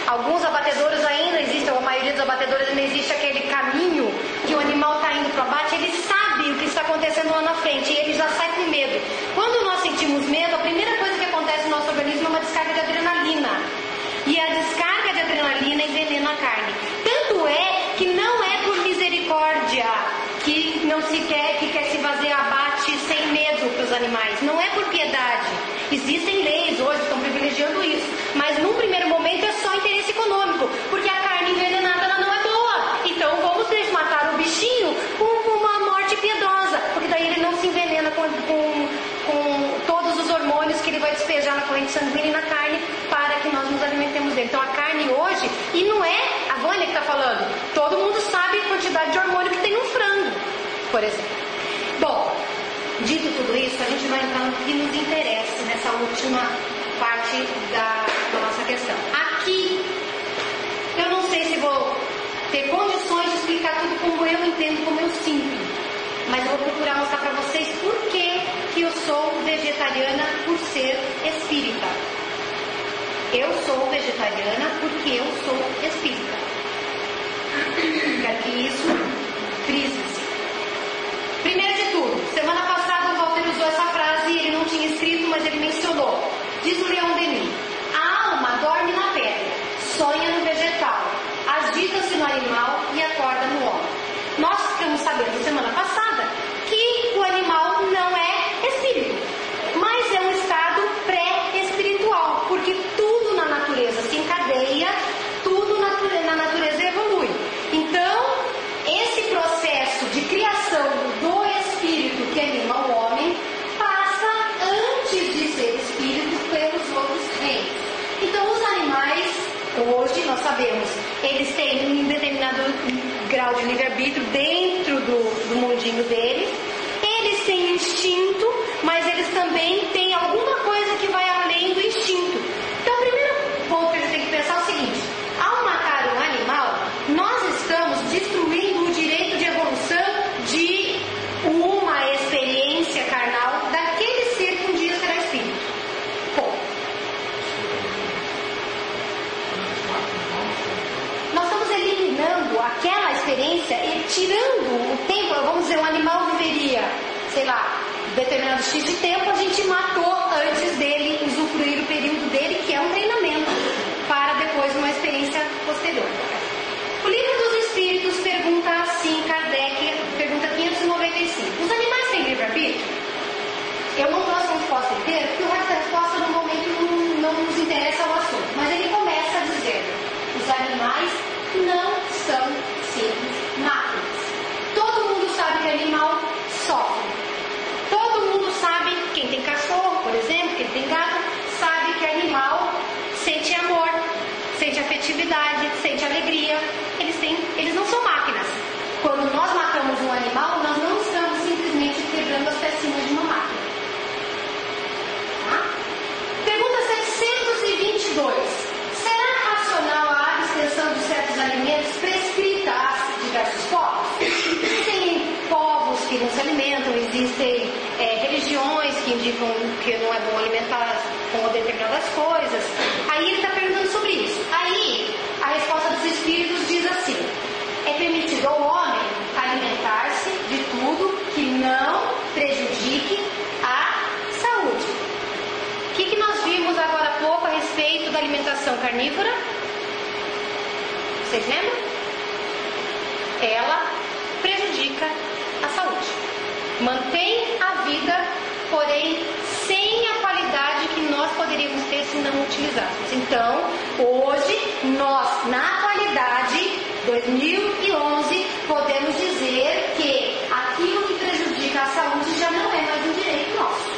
Alguns abatedouros ainda existem, ou a maioria dos abatedouros ainda existe aquele caminho que o animal está indo para o abate, ele sabe o que está acontecendo lá na frente e ele já sai com medo. Quando nós sentimos medo, a primeira coisa que acontece no nosso organismo é uma descarga de adrenalina. E a descarga de adrenalina envenena a carne. Tanto é que não é por misericórdia que não se quer, que quer se fazer abate sem medo para os animais. Não é por piedade. Existem leis hoje que estão privilegiando isso. Mas num primeiro momento é só interesse econômico. Porque a carne envenenada ela não é boa. Então vamos matar o bichinho com uma morte piedosa. Porque daí ele não se envenena com todos os hormônios que ele vai despejar na corrente sanguínea e na carne para que nós nos alimentemos dele. Então a carne hoje, e não é a Vânia que está falando, todo mundo sabe a quantidade de hormônio que tem no frango, por exemplo. Bom, dito tudo isso, a gente vai entrar no que nos interessa nessa última parte da nossa questão. Aqui, eu não sei se vou ter condições de explicar tudo como eu entendo, como eu sinto, mas eu vou procurar mostrar para vocês por que eu sou vegetariana por ser espírita. Eu sou vegetariana porque eu sou espírita. Quero que isso frise-se. Primeiro de tudo, semana passada o Walter usou essa frase e ele não tinha escrito, mas ele mencionou. Diz o Leon Denis: a alma dorme na pedra, sonha no vegetal, agita-se no animal Nós ficamos sabendo semana passada que o animal não é espírito, mas é um estado pré-espiritual, porque tudo na natureza se encadeia, tudo na natureza evolui. Então, esse processo de criação do espírito que anima o homem passa antes de ser espírito pelos outros reinos. Então, os animais, hoje nós sabemos, eles têm um determinado grau de livre-arbítrio dentro do mundinho deles. Eles têm instinto, mas eles também têm alguma coisa que vai além do instinto. Então, o primeiro ponto que a gente tem que pensar é o seguinte: ao matar um animal, nós estamos destruindo o direito de evolução de uma experiência carnal daquele ser que um dia será espírito. Bom, nós estamos eliminando aquela experiência e tirando o tempo. Vamos dizer, um animal viveria, sei lá, determinado X de tempo, a gente matou antes dele usufruir o período dele, que é um treinamento, para depois uma experiência posterior. O Livro dos Espíritos pergunta assim, Kardec, pergunta 595. Os animais têm livre-arbítrio? Eu não trouxe a resposta inteira, porque o resto da resposta no momento não nos interessa ao assunto. Mas ele começa a dizer: os animais não são seres máquinas. Todo mundo sabe que animal sofre. Todo mundo sabe, quem tem cachorro, por exemplo, quem tem gato, sabe que animal sente amor, sente afetividade, sente alegria. Eles não são máquinas. Quando nós matamos um animal, nós não estamos simplesmente quebrando as pecinhas de uma máquina. Tá? Pergunta 722. Será racional a abstenção de certos alimentos prescrita a diversos povos? Existem povos que não se alimentam, existem religiões que indicam que não é bom alimentar com determinadas coisas. Aí ele está perguntando sobre isso. Aí a resposta dos espíritos diz assim: é permitido ao homem alimentar-se de tudo que não prejudique a saúde. O que nós vimos agora há pouco a respeito da alimentação carnívora? Vocês lembram? Ela prejudica a saúde. Mantém a vida, porém sem a qualidade que nós poderíamos ter se não utilizássemos. Então, hoje, nós, na atualidade, 2011, podemos dizer que aquilo que prejudica a saúde já não é mais um direito nosso.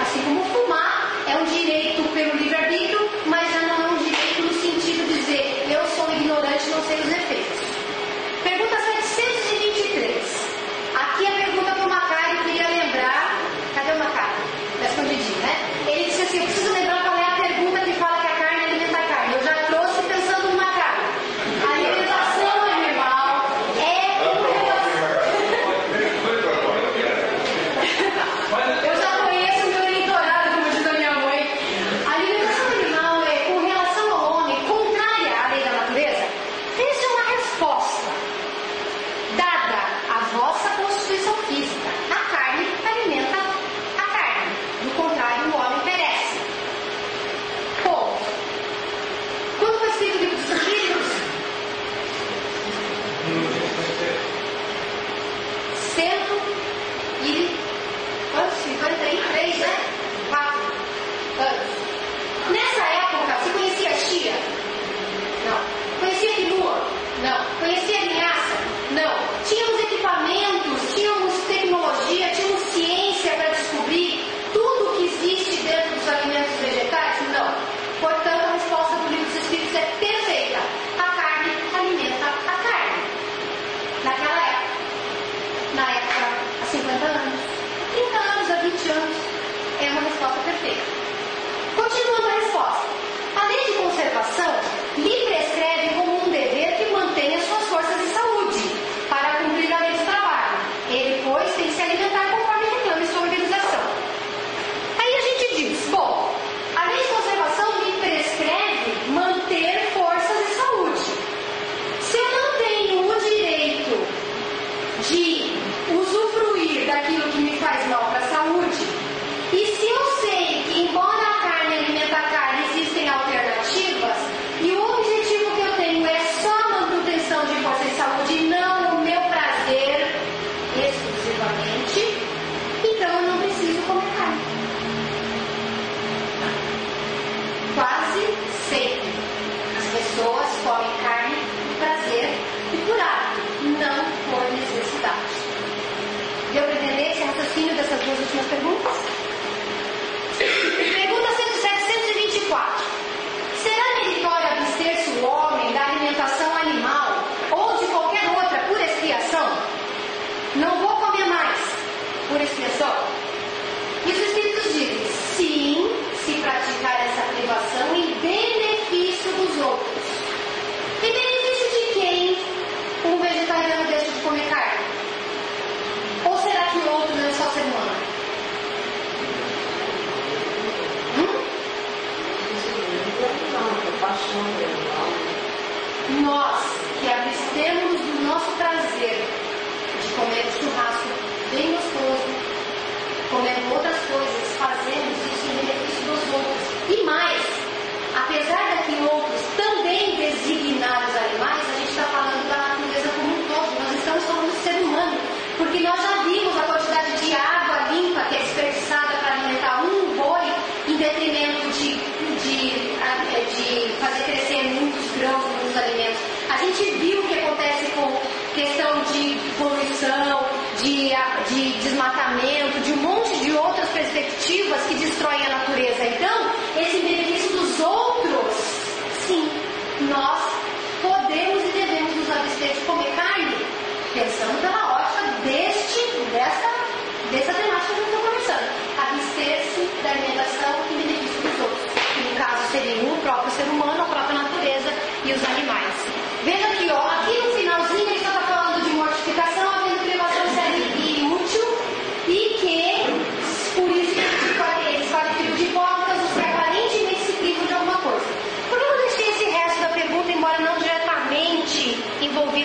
Assim como fumar é um direito pelo livre-arbítrio, mas já não é um direito no sentido de dizer eu sou ignorante e não sei os efeitos. Pergunta 723. Aqui a pergunta para o Macário, eu queria lembrar. Cadê o Macário? Está escondidinho, né? Ele disse assim: eu preciso lembrar qual é a pergunta que fala que a carne alimenta a carne. Eu já trouxe pensando no Macário. A alimentação animal é uma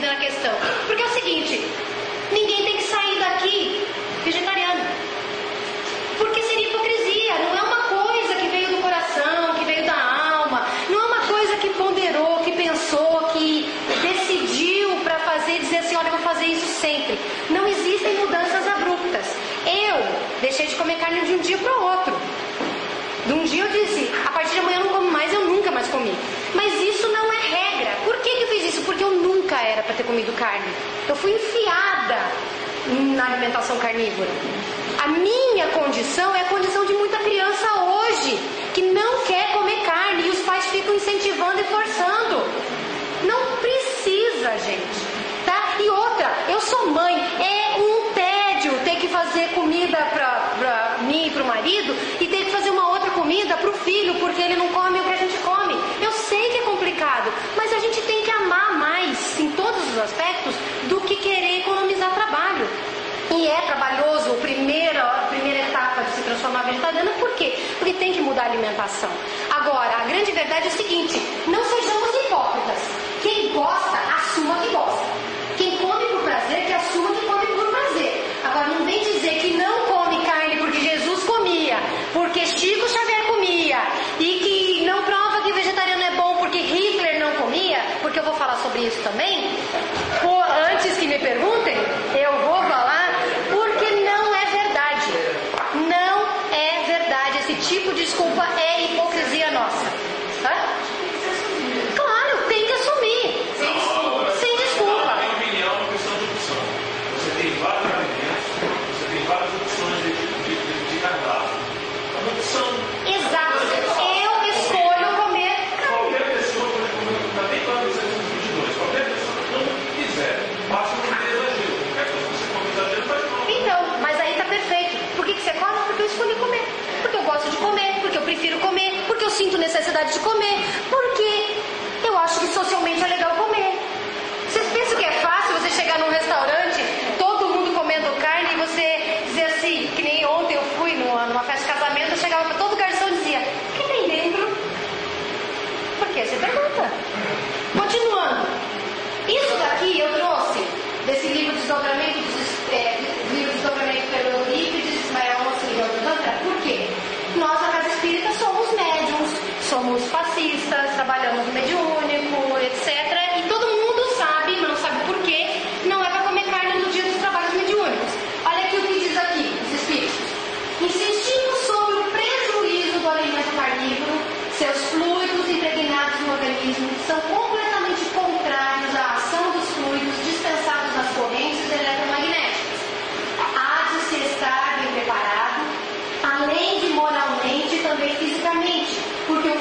envolvida na questão. Porque é o seguinte, ninguém tem que sair daqui vegetariano. Porque seria hipocrisia, não é uma coisa que veio do coração, que veio da alma, não é uma coisa que ponderou, que pensou, que decidiu para fazer, dizer assim, olha, eu vou fazer isso sempre. Não existem mudanças abruptas. Eu deixei de comer carne de um dia para o outro. De um dia eu disse, a partir de amanhã eu não como mais, eu nunca mais comi. Mas isso não é regra. Por que eu fiz isso? Porque eu nunca era para ter comido carne. Eu fui enfiada na alimentação carnívora. A minha condição é a condição de muita criança hoje, que não quer comer carne e os pais ficam incentivando e forçando. Não precisa, gente. Tá? E outra, eu sou mãe, é um tédio ter que fazer comida pra mim e pro marido e ter que fazer uma outra comida pro filho, porque ele não come o que a gente come. Eu sei que é complicado, mas a gente tem que amar mais, em todos os aspectos, do que querer economizar trabalho. E é trabalhoso a primeira etapa de se transformar vegetariana, por quê? Porque tem que mudar a alimentação. Agora, a grande verdade é o seguinte, não sejamos hipócritas. Quem gosta, assuma que gosta. Quem come por prazer, que assuma que come por prazer. Agora, não vem dizer que não come carne porque Jesus comia, porque Chico Xavier comia, e que não prova que vegetariano é bom porque Hitler não comia, porque eu vou falar sobre isso também. Antes que me perguntem, eu vou falar, porque não é verdade. Não é verdade. Esse tipo de desculpa é hipocrisia nossa. Hã? Claro, tem que assumir. Sem desculpa. Na minha opinião, é uma questão de opção. Você tem vários alimentos, você tem várias opções de cardápio. É uma opção. Exato. Eu escolho comer. Qualquer pessoa pode comer, também para 1922. Qualquer pessoa que não quiser, basta não ter exagero. Qualquer coisa que você come exagero, faz mal. Então, mas aí tá perfeito. Por que você come? Porque eu escolhi comer. Porque eu gosto de comer, porque eu prefiro comer, porque eu sinto necessidade de comer, porque eu acho que socialmente é legal comer. Vocês pensam que é fácil você chegar num restaurante, todo mundo comendo carne, e você dizer assim, que nem ontem eu fui numa festa de casamento, eu chegava para todo garçom e dizia, o que tem dentro? Por quê? Você pergunta. Continuando. Isso daqui eu trouxe desse livro Desdobramento pelo Eurípides, Ismael Mocinho de Alcântara. Por quê? Nós, na Casa Espírita, somos médiums, somos passistas, trabalhamos no mediúnico, etc. E todo mundo sabe, mas não sabe por quê, não é para comer carne no dia dos trabalhos mediúnicos. Olha aqui o que diz aqui, os Espíritos. Insistimos sobre o prejuízo do alimento carnívoro, seus fluidos impregnados no organismo são completamente contrários à ação dos fluidos dispensados nas correntes eletromagnéticas. Há de se estar bem preparado, além de moralmente e também fisicamente, porque o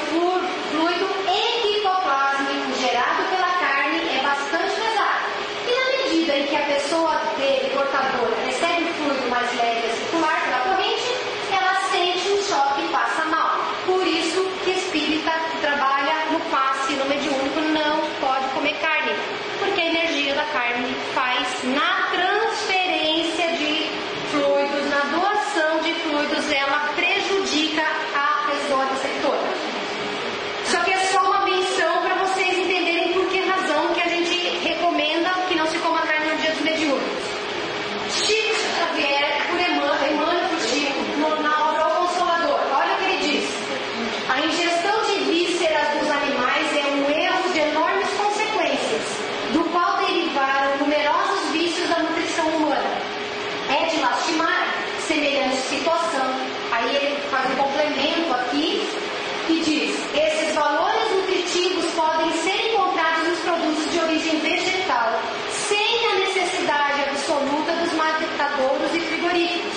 fluido ectoplásmico gerado pela carne é bastante pesado. E na medida em que a pessoa dele, portadora, recebe o fluido mais leve a circular pela corrente, ela sente um choque e passa mal. Por isso que espírita que trabalha no passe, no mediúnico, não pode comer carne, porque a energia da carne faz na transferência de fluidos, na doação de fluidos, ela prejudica a pessoa receptora. Só que é só uma menção para vocês entenderem por que razão que a gente recomenda que não se coma carne no dia dos mediúnicos. Chico Xavier, por Emmanuel por Chico, na obra O Consolador, olha o que ele diz. A ingestão de vísceras dos animais é um erro de enormes consequências, do qual derivaram numerosos vícios da nutrição humana. É de lastimar semelhante situação. Aí ele faz um complemento aqui e diz: esses valores nutritivos podem ser encontrados nos produtos de origem vegetal, sem a necessidade absoluta dos matadouros e frigoríficos.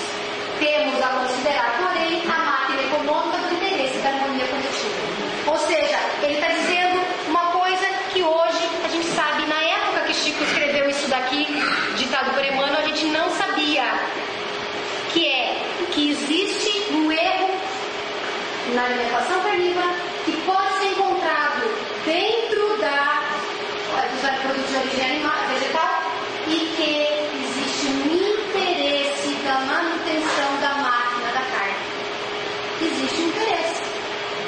Temos a considerar, porém, a máquina econômica do interesse da harmonia coletiva. Ou seja, ele está dizendo uma coisa que hoje a gente sabe. Na época que Chico escreveu isso daqui, ditado por Emmanuel, a gente não sabia, que é que existe um erro na alimentação carnívora que pode ser encontrado dentro dos produtos de origem vegetal e que existe um interesse da manutenção da máquina da carne. Existe um interesse.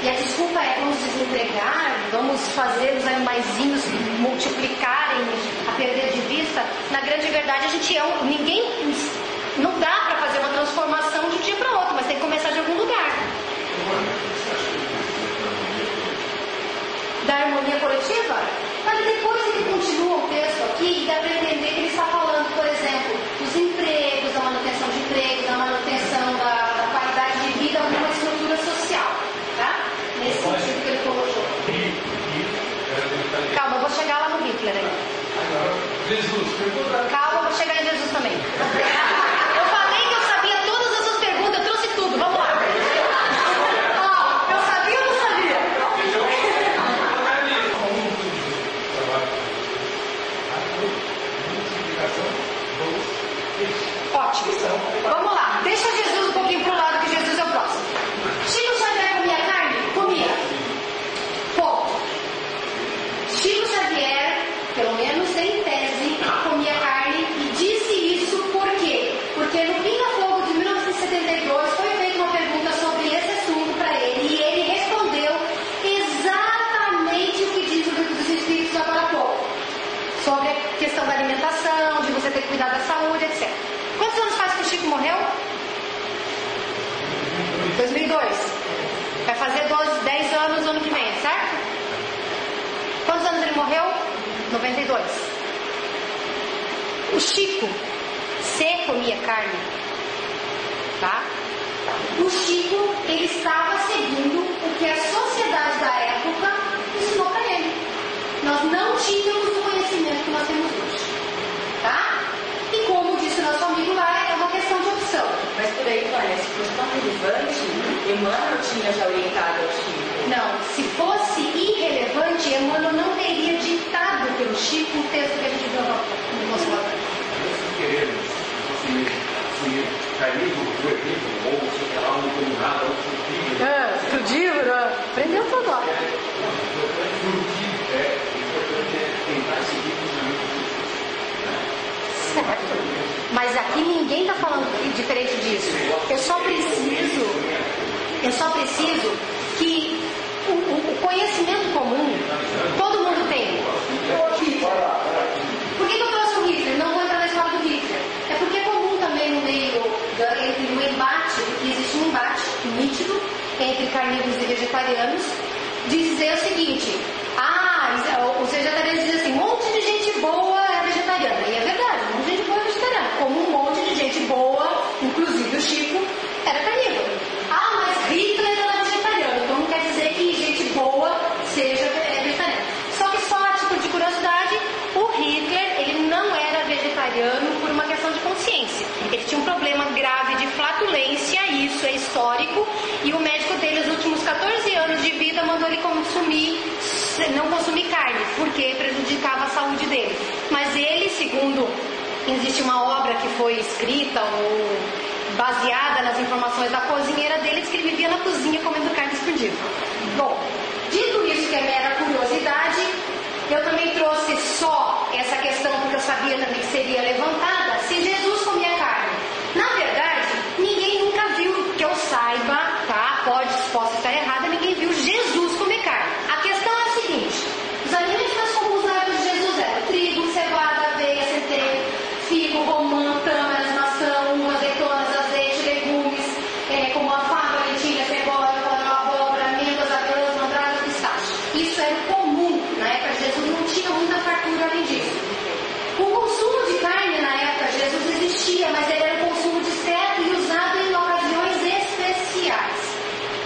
E a desculpa é, vamos dizer entregar, vamos fazer os animaizinhos multiplicarem, a perder de vista. Na grande verdade, a gente não dá para fazer uma transformação de um dia para outro, mas tem que começar de algum lugar. Da harmonia coletiva? Mas depois ele continua o texto aqui e dá para entender que ele está falando, por exemplo, dos empregos, da manutenção de empregos, da manutenção da qualidade de vida numa estrutura social, tá? Nesse sentido que ele colocou. Calma, eu vou chegar lá no Hitler aí. Calma, eu vou chegar em Jesus também. Eu falei que eu sabia todas as suas perguntas, eu trouxe tudo, vamos lá. Ó, eu sabia ou não sabia? Ótimo. Vamos lá. Deixa Jesus um pouquinho pro lado, que Jesus é o próximo. Chico Xavier comia carne? Comia. Ponto. Chico Xavier, pelo menos em tese, comia carne e disse isso por quê? Porque no Pinga Fogo de 1972 foi feita uma pergunta sobre esse assunto para ele e ele respondeu exatamente o que diz o Livro dos Espíritos agora há pouco. Sobre a questão da alimentação, de você ter que cuidar da saúde, etc. Quantos anos faz que o Chico morreu? 2002. Vai fazer 10 anos no ano que vem, certo? Quantos anos ele morreu? 92. O Chico, se comia carne, tá? O Chico, ele estava seguindo o que a sociedade da época ensinou para ele. Nós não tínhamos o conhecimento que nós temos hoje, tá? E como disse o nosso amigo lá, é uma questão de opção. Mas por aí parece que fosse tão relevante, Emmanuel tinha já orientado ao Chico. Não, se fosse irrelevante, Emmanuel não teria ditado pelo Chico o texto que a gente viu no nosso relatório. Se queremos assumir carinho do evento, ou sei lá, um comunado, ou um Frudívoro, aprendeu tudo agora. Tentar seguir o funcionamento. Certo. Mas aqui ninguém está falando diferente disso. Eu só preciso que o conhecimento comum todo mundo tem. Por que eu trouxe o Hitler? Não vou entrar na história do Hitler. É porque é comum também no meio entre o embate, porque existe um embate nítido entre carnívoros e vegetarianos, de dizer o seguinte: os vegetarianos dizem assim, um monte de gente boa é vegetariana. E é verdade, um monte de gente boa é vegetariana. Como um monte de gente boa, inclusive o Chico, era carnívoro. Mas Hitler era vegetariano, então não quer dizer que gente boa seja vegetariana. Só que só a título de curiosidade, o Hitler, ele não era vegetariano por uma questão de consciência. Ele tinha um problema grave de flatulência, isso é histórico, e o médico dele, nos últimos 14 anos de vida, mandou ele não consumir carne, porque prejudicava a saúde dele. Mas ele, segundo existe uma obra que foi escrita ou baseada nas informações da cozinheira dele, diz que ele vivia na cozinha comendo carne escondida. Bom, dito isso, que é mera curiosidade, eu também trouxe só essa questão porque eu sabia também que seria levantada, se Jesus comia carne. Na verdade, ninguém nunca viu, que eu saiba, tá? Posso estar errada, ninguém viu Jesus comer carne. A questão é a seguinte: os alimentos mais comuns na época de Jesus eram trigo, cevada, aveia, centeio, figo, romã, tâmaras, maçã, uva, azeitonas, azeite, legumes, como a fava, lentilha, cebola, abóbora, amêndoas, avelãs, mandragos, pistache. Isso era comum na época de Jesus, não tinha muita fartura além disso. O consumo de carne na época de Jesus existia, mas ele era um consumo discreto e usado em ocasiões especiais.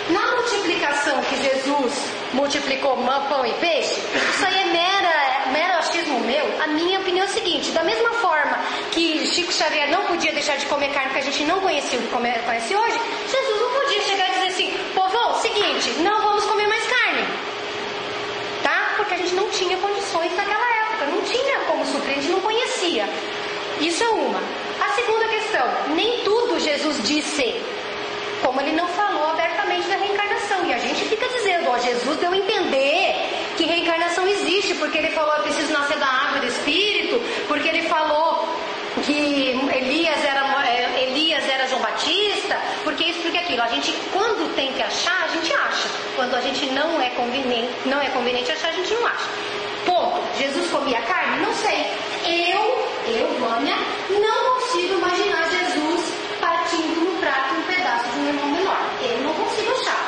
Na multiplicação que Jesus multiplicou pão e peixe, isso aí é mero achismo meu. A minha opinião é o seguinte: da mesma forma que Chico Xavier não podia deixar de comer carne que a gente não conhecia o que conhece hoje, Jesus não podia chegar e dizer assim: povão, seguinte, não vamos comer mais carne, tá? Porque a gente não tinha condições naquela época, não tinha como suprir, a gente não conhecia. Isso é uma. A segunda questão: nem tudo Jesus disse, como ele não falou abertamente da reencarnação. E a gente fica dizendo, Jesus deu a entender que reencarnação existe, porque ele falou, eu preciso nascer da água e do Espírito, porque ele falou que Elias era João Batista, porque isso, porque aquilo. A gente, quando tem que achar, a gente acha. Quando a gente não é conveniente achar, a gente não acha. Ponto. Jesus comia carne? Não sei. Vânia, não consigo imaginar Jesus partindo no prato um pedaço de um irmão menor. Eu não consigo achar.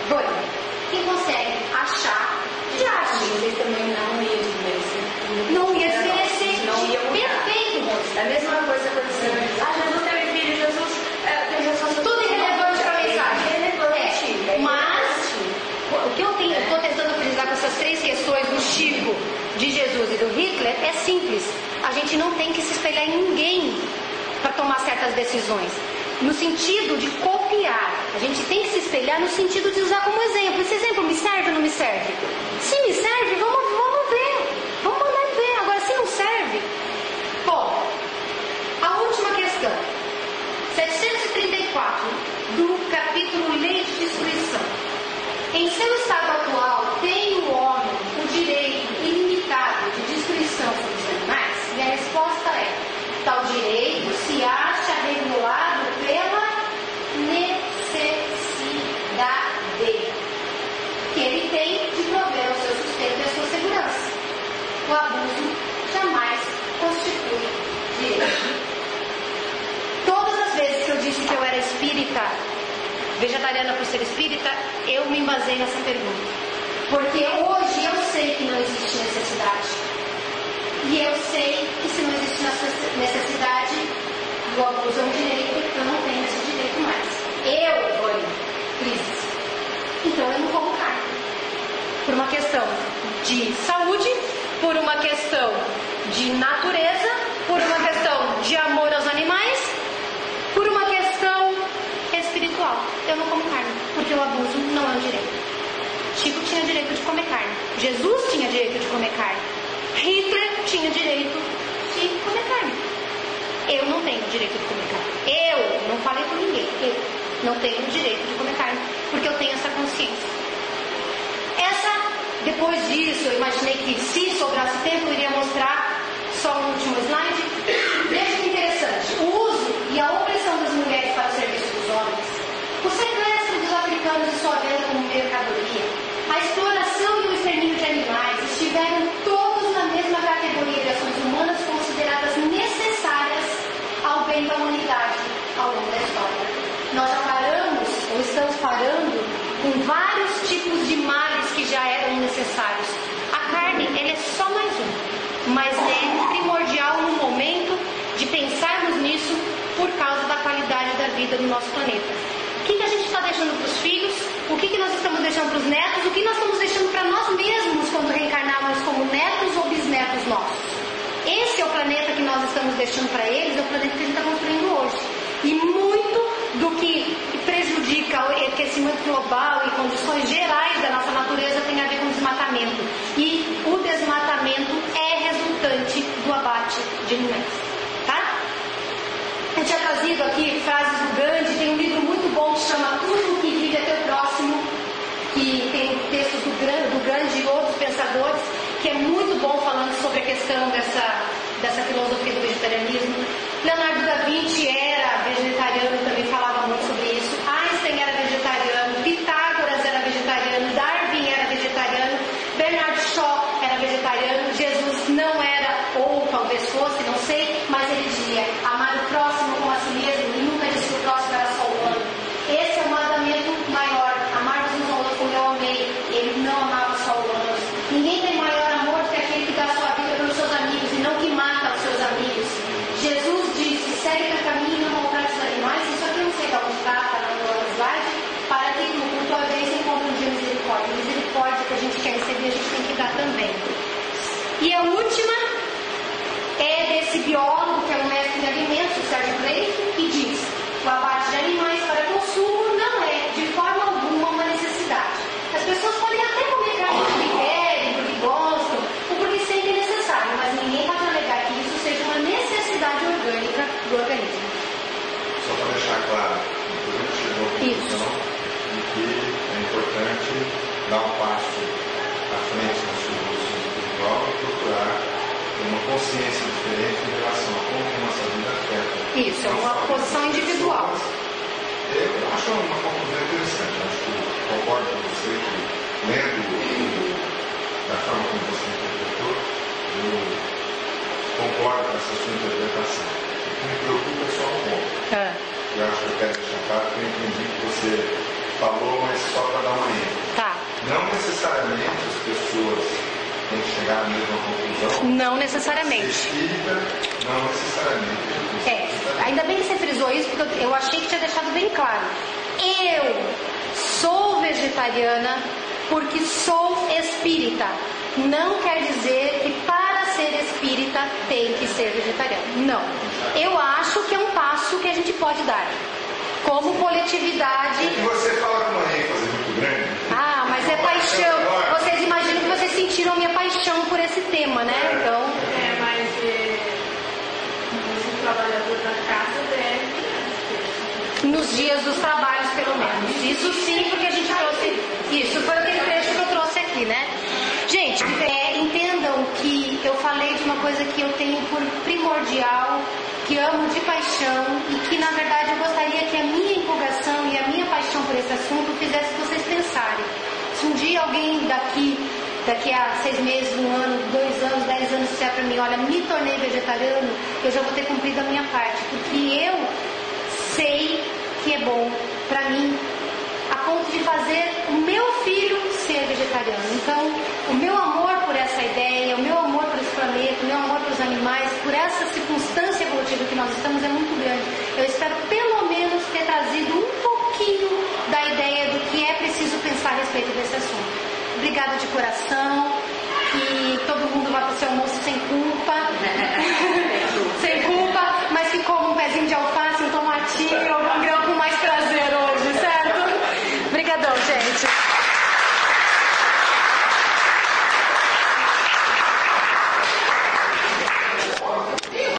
Vânia, quem consegue achar, já acha. Vocês também não iam desmerecer. Não ia desmerecer. Não ia mudar. Perfeito. A mesma coisa aconteceu. Jesus teve filho, Jesus tem resposta. Tudo irrelevante para a mensagem. Mas o que eu estou tentando frisar com essas três questões do Chico, de Jesus e do Hitler é simples. A gente não tem que se espelhar em ninguém para tomar certas decisões. No sentido de copiar. A gente tem que se espelhar no sentido de usar como exemplo. Esse exemplo me serve ou não me serve? Se me serve, vamos ver. Vamos mandar ver. Agora, se não serve... Bom, a última questão. 734 do capítulo Lei de Destruição. Em seu estado atual, tem o homem o direito ilimitado de destruição sobre os animais? E a resposta é: tal direito se acha regulado pela necessidade que ele tem de prover ao seu sustento e à sua segurança. O abuso jamais constitui direito. Todas as vezes que eu disse que eu era espírita, vegetariana por ser espírita, eu me embasei nessa pergunta. Porque hoje eu sei que não existe necessidade. E eu sei que se não existe necessidade, o abuso é um direito, eu não tenho esse direito mais. Eu vou em crise. Então eu não como carne. Por uma questão de saúde, por uma questão de natureza, por uma questão de amor aos animais, por uma questão espiritual. Eu não como carne, porque o abuso não é um direito. Chico tinha direito de comer carne. Jesus tinha direito de comer carne. Hitler tinha direito de comer carne. Eu não tenho direito de comer carne. Eu não falei por ninguém. Eu não tenho direito de comer carne, porque eu tenho essa consciência. Depois disso, eu imaginei que, se sobrasse tempo, eu iria mostrar só um último slide. Veja que interessante. O uso e a opressão das mulheres para o serviço dos homens, o sequestro dos africanos e sua venda como mercadoria, a exploração e o extermínio de animais estiveram todos na mesma categoria de ações humanas consideradas necessárias ao bem da humanidade ao longo da história. Nós já paramos, ou estamos parando, com vários tipos de males que já eram necessários. A carne, ele é só mais um, mas é primordial no momento de pensarmos nisso por causa da qualidade da vida do nosso planeta. O que a gente está deixando para os filhos? O que nós estamos deixando para os netos? O que nós estamos deixando para nós mesmos quando reencarnarmos como netos ou bisnetos nossos? Esse é o planeta que nós estamos deixando para eles, é o planeta que a gente está construindo hoje. E muito do que prejudica o aquecimento global e condições gerais da nossa natureza tem a ver com o desmatamento. E o desmatamento é resultante do abate de animais. Tá? Eu tinha trazido aqui frases do Gandhi, tem um livro muito bom que chama Tudo o que Vive é Teu Próximo, que tem textos do Gandhi e outros pensadores, que é muito bom falando sobre a questão dessa filosofia do vegetarianismo. Leonardo da Vinci era vegetariano, também falava muito sobre isso. Einstein era vegetariano, Pitágoras era vegetariano, Darwin era vegetariano, Bernard Shaw era vegetariano, Jesus não era, ou talvez fosse, não sei, mas ele dizia: amar o próximo como a si mesmo, e nunca disse que o próximo era só o humano. Esse é o mandamento maior, amar uns ao outros como eu amei. Ele não amava só o humano. Ninguém tem maior amor do que aquele que dá a sua vida pelos seus amigos e não que mata os seus amigos. Jesus disse: segue o caminho e não maltrate os animais. Isso aqui eu não sei da onde está no slide, para que por tua vez encontre um dia misericórdia. Misericórdia que a gente quer receber, a gente tem que dar também. E a última é desse biólogo, que é um mestre de alimentos, o Sérgio Gleito, que diz: o abate de animais para consumo não é, de forma alguma, uma necessidade. As pessoas podem até comer carne porque querem, porque gostam, ou porque sentem necessário, mas ninguém pode alegar que isso seja uma necessidade orgânica do organismo. Só para deixar claro, a gente chegou à conclusão de que é importante dar um passo à frente na sua evolução espiritual e procurar ter uma consciência diferente em relação a como a nossa vida afeta. Isso, é uma posição individual. acho uma conclusão interessante. Acho que eu concordo com você que, lendo da forma como você interpretou, eu concordo com essa sua interpretação. O que me preocupa é só um ponto. Eu acho que eu quero deixar claro que eu entendi que você falou, mas só para dar uma ênfase. Tá. Não necessariamente as pessoas têm que chegar à mesma conclusão. Não necessariamente. Ser espírita, não necessariamente. Ainda bem que você frisou isso, porque eu achei que tinha deixado bem claro. Eu sou vegetariana porque sou espírita. Não quer dizer que para ser espírita tem que ser vegetariano. Não. Eu acho que é um passo que a gente pode dar. Como coletividade. E você fala com uma ênfase muito grande. Ah, mas é paixão. Vocês imaginam que vocês sentiram a minha paixão por esse tema, né? Então. Mas o trabalhador da casa deve. Nos dias dos trabalhos, pelo menos. Isso sim, porque a gente trouxe. Isso foi aquele trecho que eu trouxe aqui, né? Gente, entendam que eu falei de uma coisa que eu tenho por primordial, que amo de paixão e que na verdade eu gostaria que a minha empolgação e a minha paixão por esse assunto fizesse vocês pensarem. Se um dia alguém daqui a 6 meses, 1 ano, 2 anos, 10 anos disser para mim, olha, me tornei vegetariano, eu já vou ter cumprido a minha parte, porque eu sei que é bom para mim a ponto de fazer o meu filho ser vegetariano. Então, o meu amor por essa ideia, o meu amor por esse planeta, o meu amor pelos animais, por essa circunstância evolutiva que nós estamos é muito grande. Eu espero pelo menos ter trazido um pouquinho da ideia do que é preciso pensar a respeito desse assunto. Obrigada de coração, que todo mundo vá para o seu almoço sem culpa, sem culpa, mas que coma um pezinho de alface, um tomatinho ou um grão com mais prazer hoje, certo? Obrigadão, gente.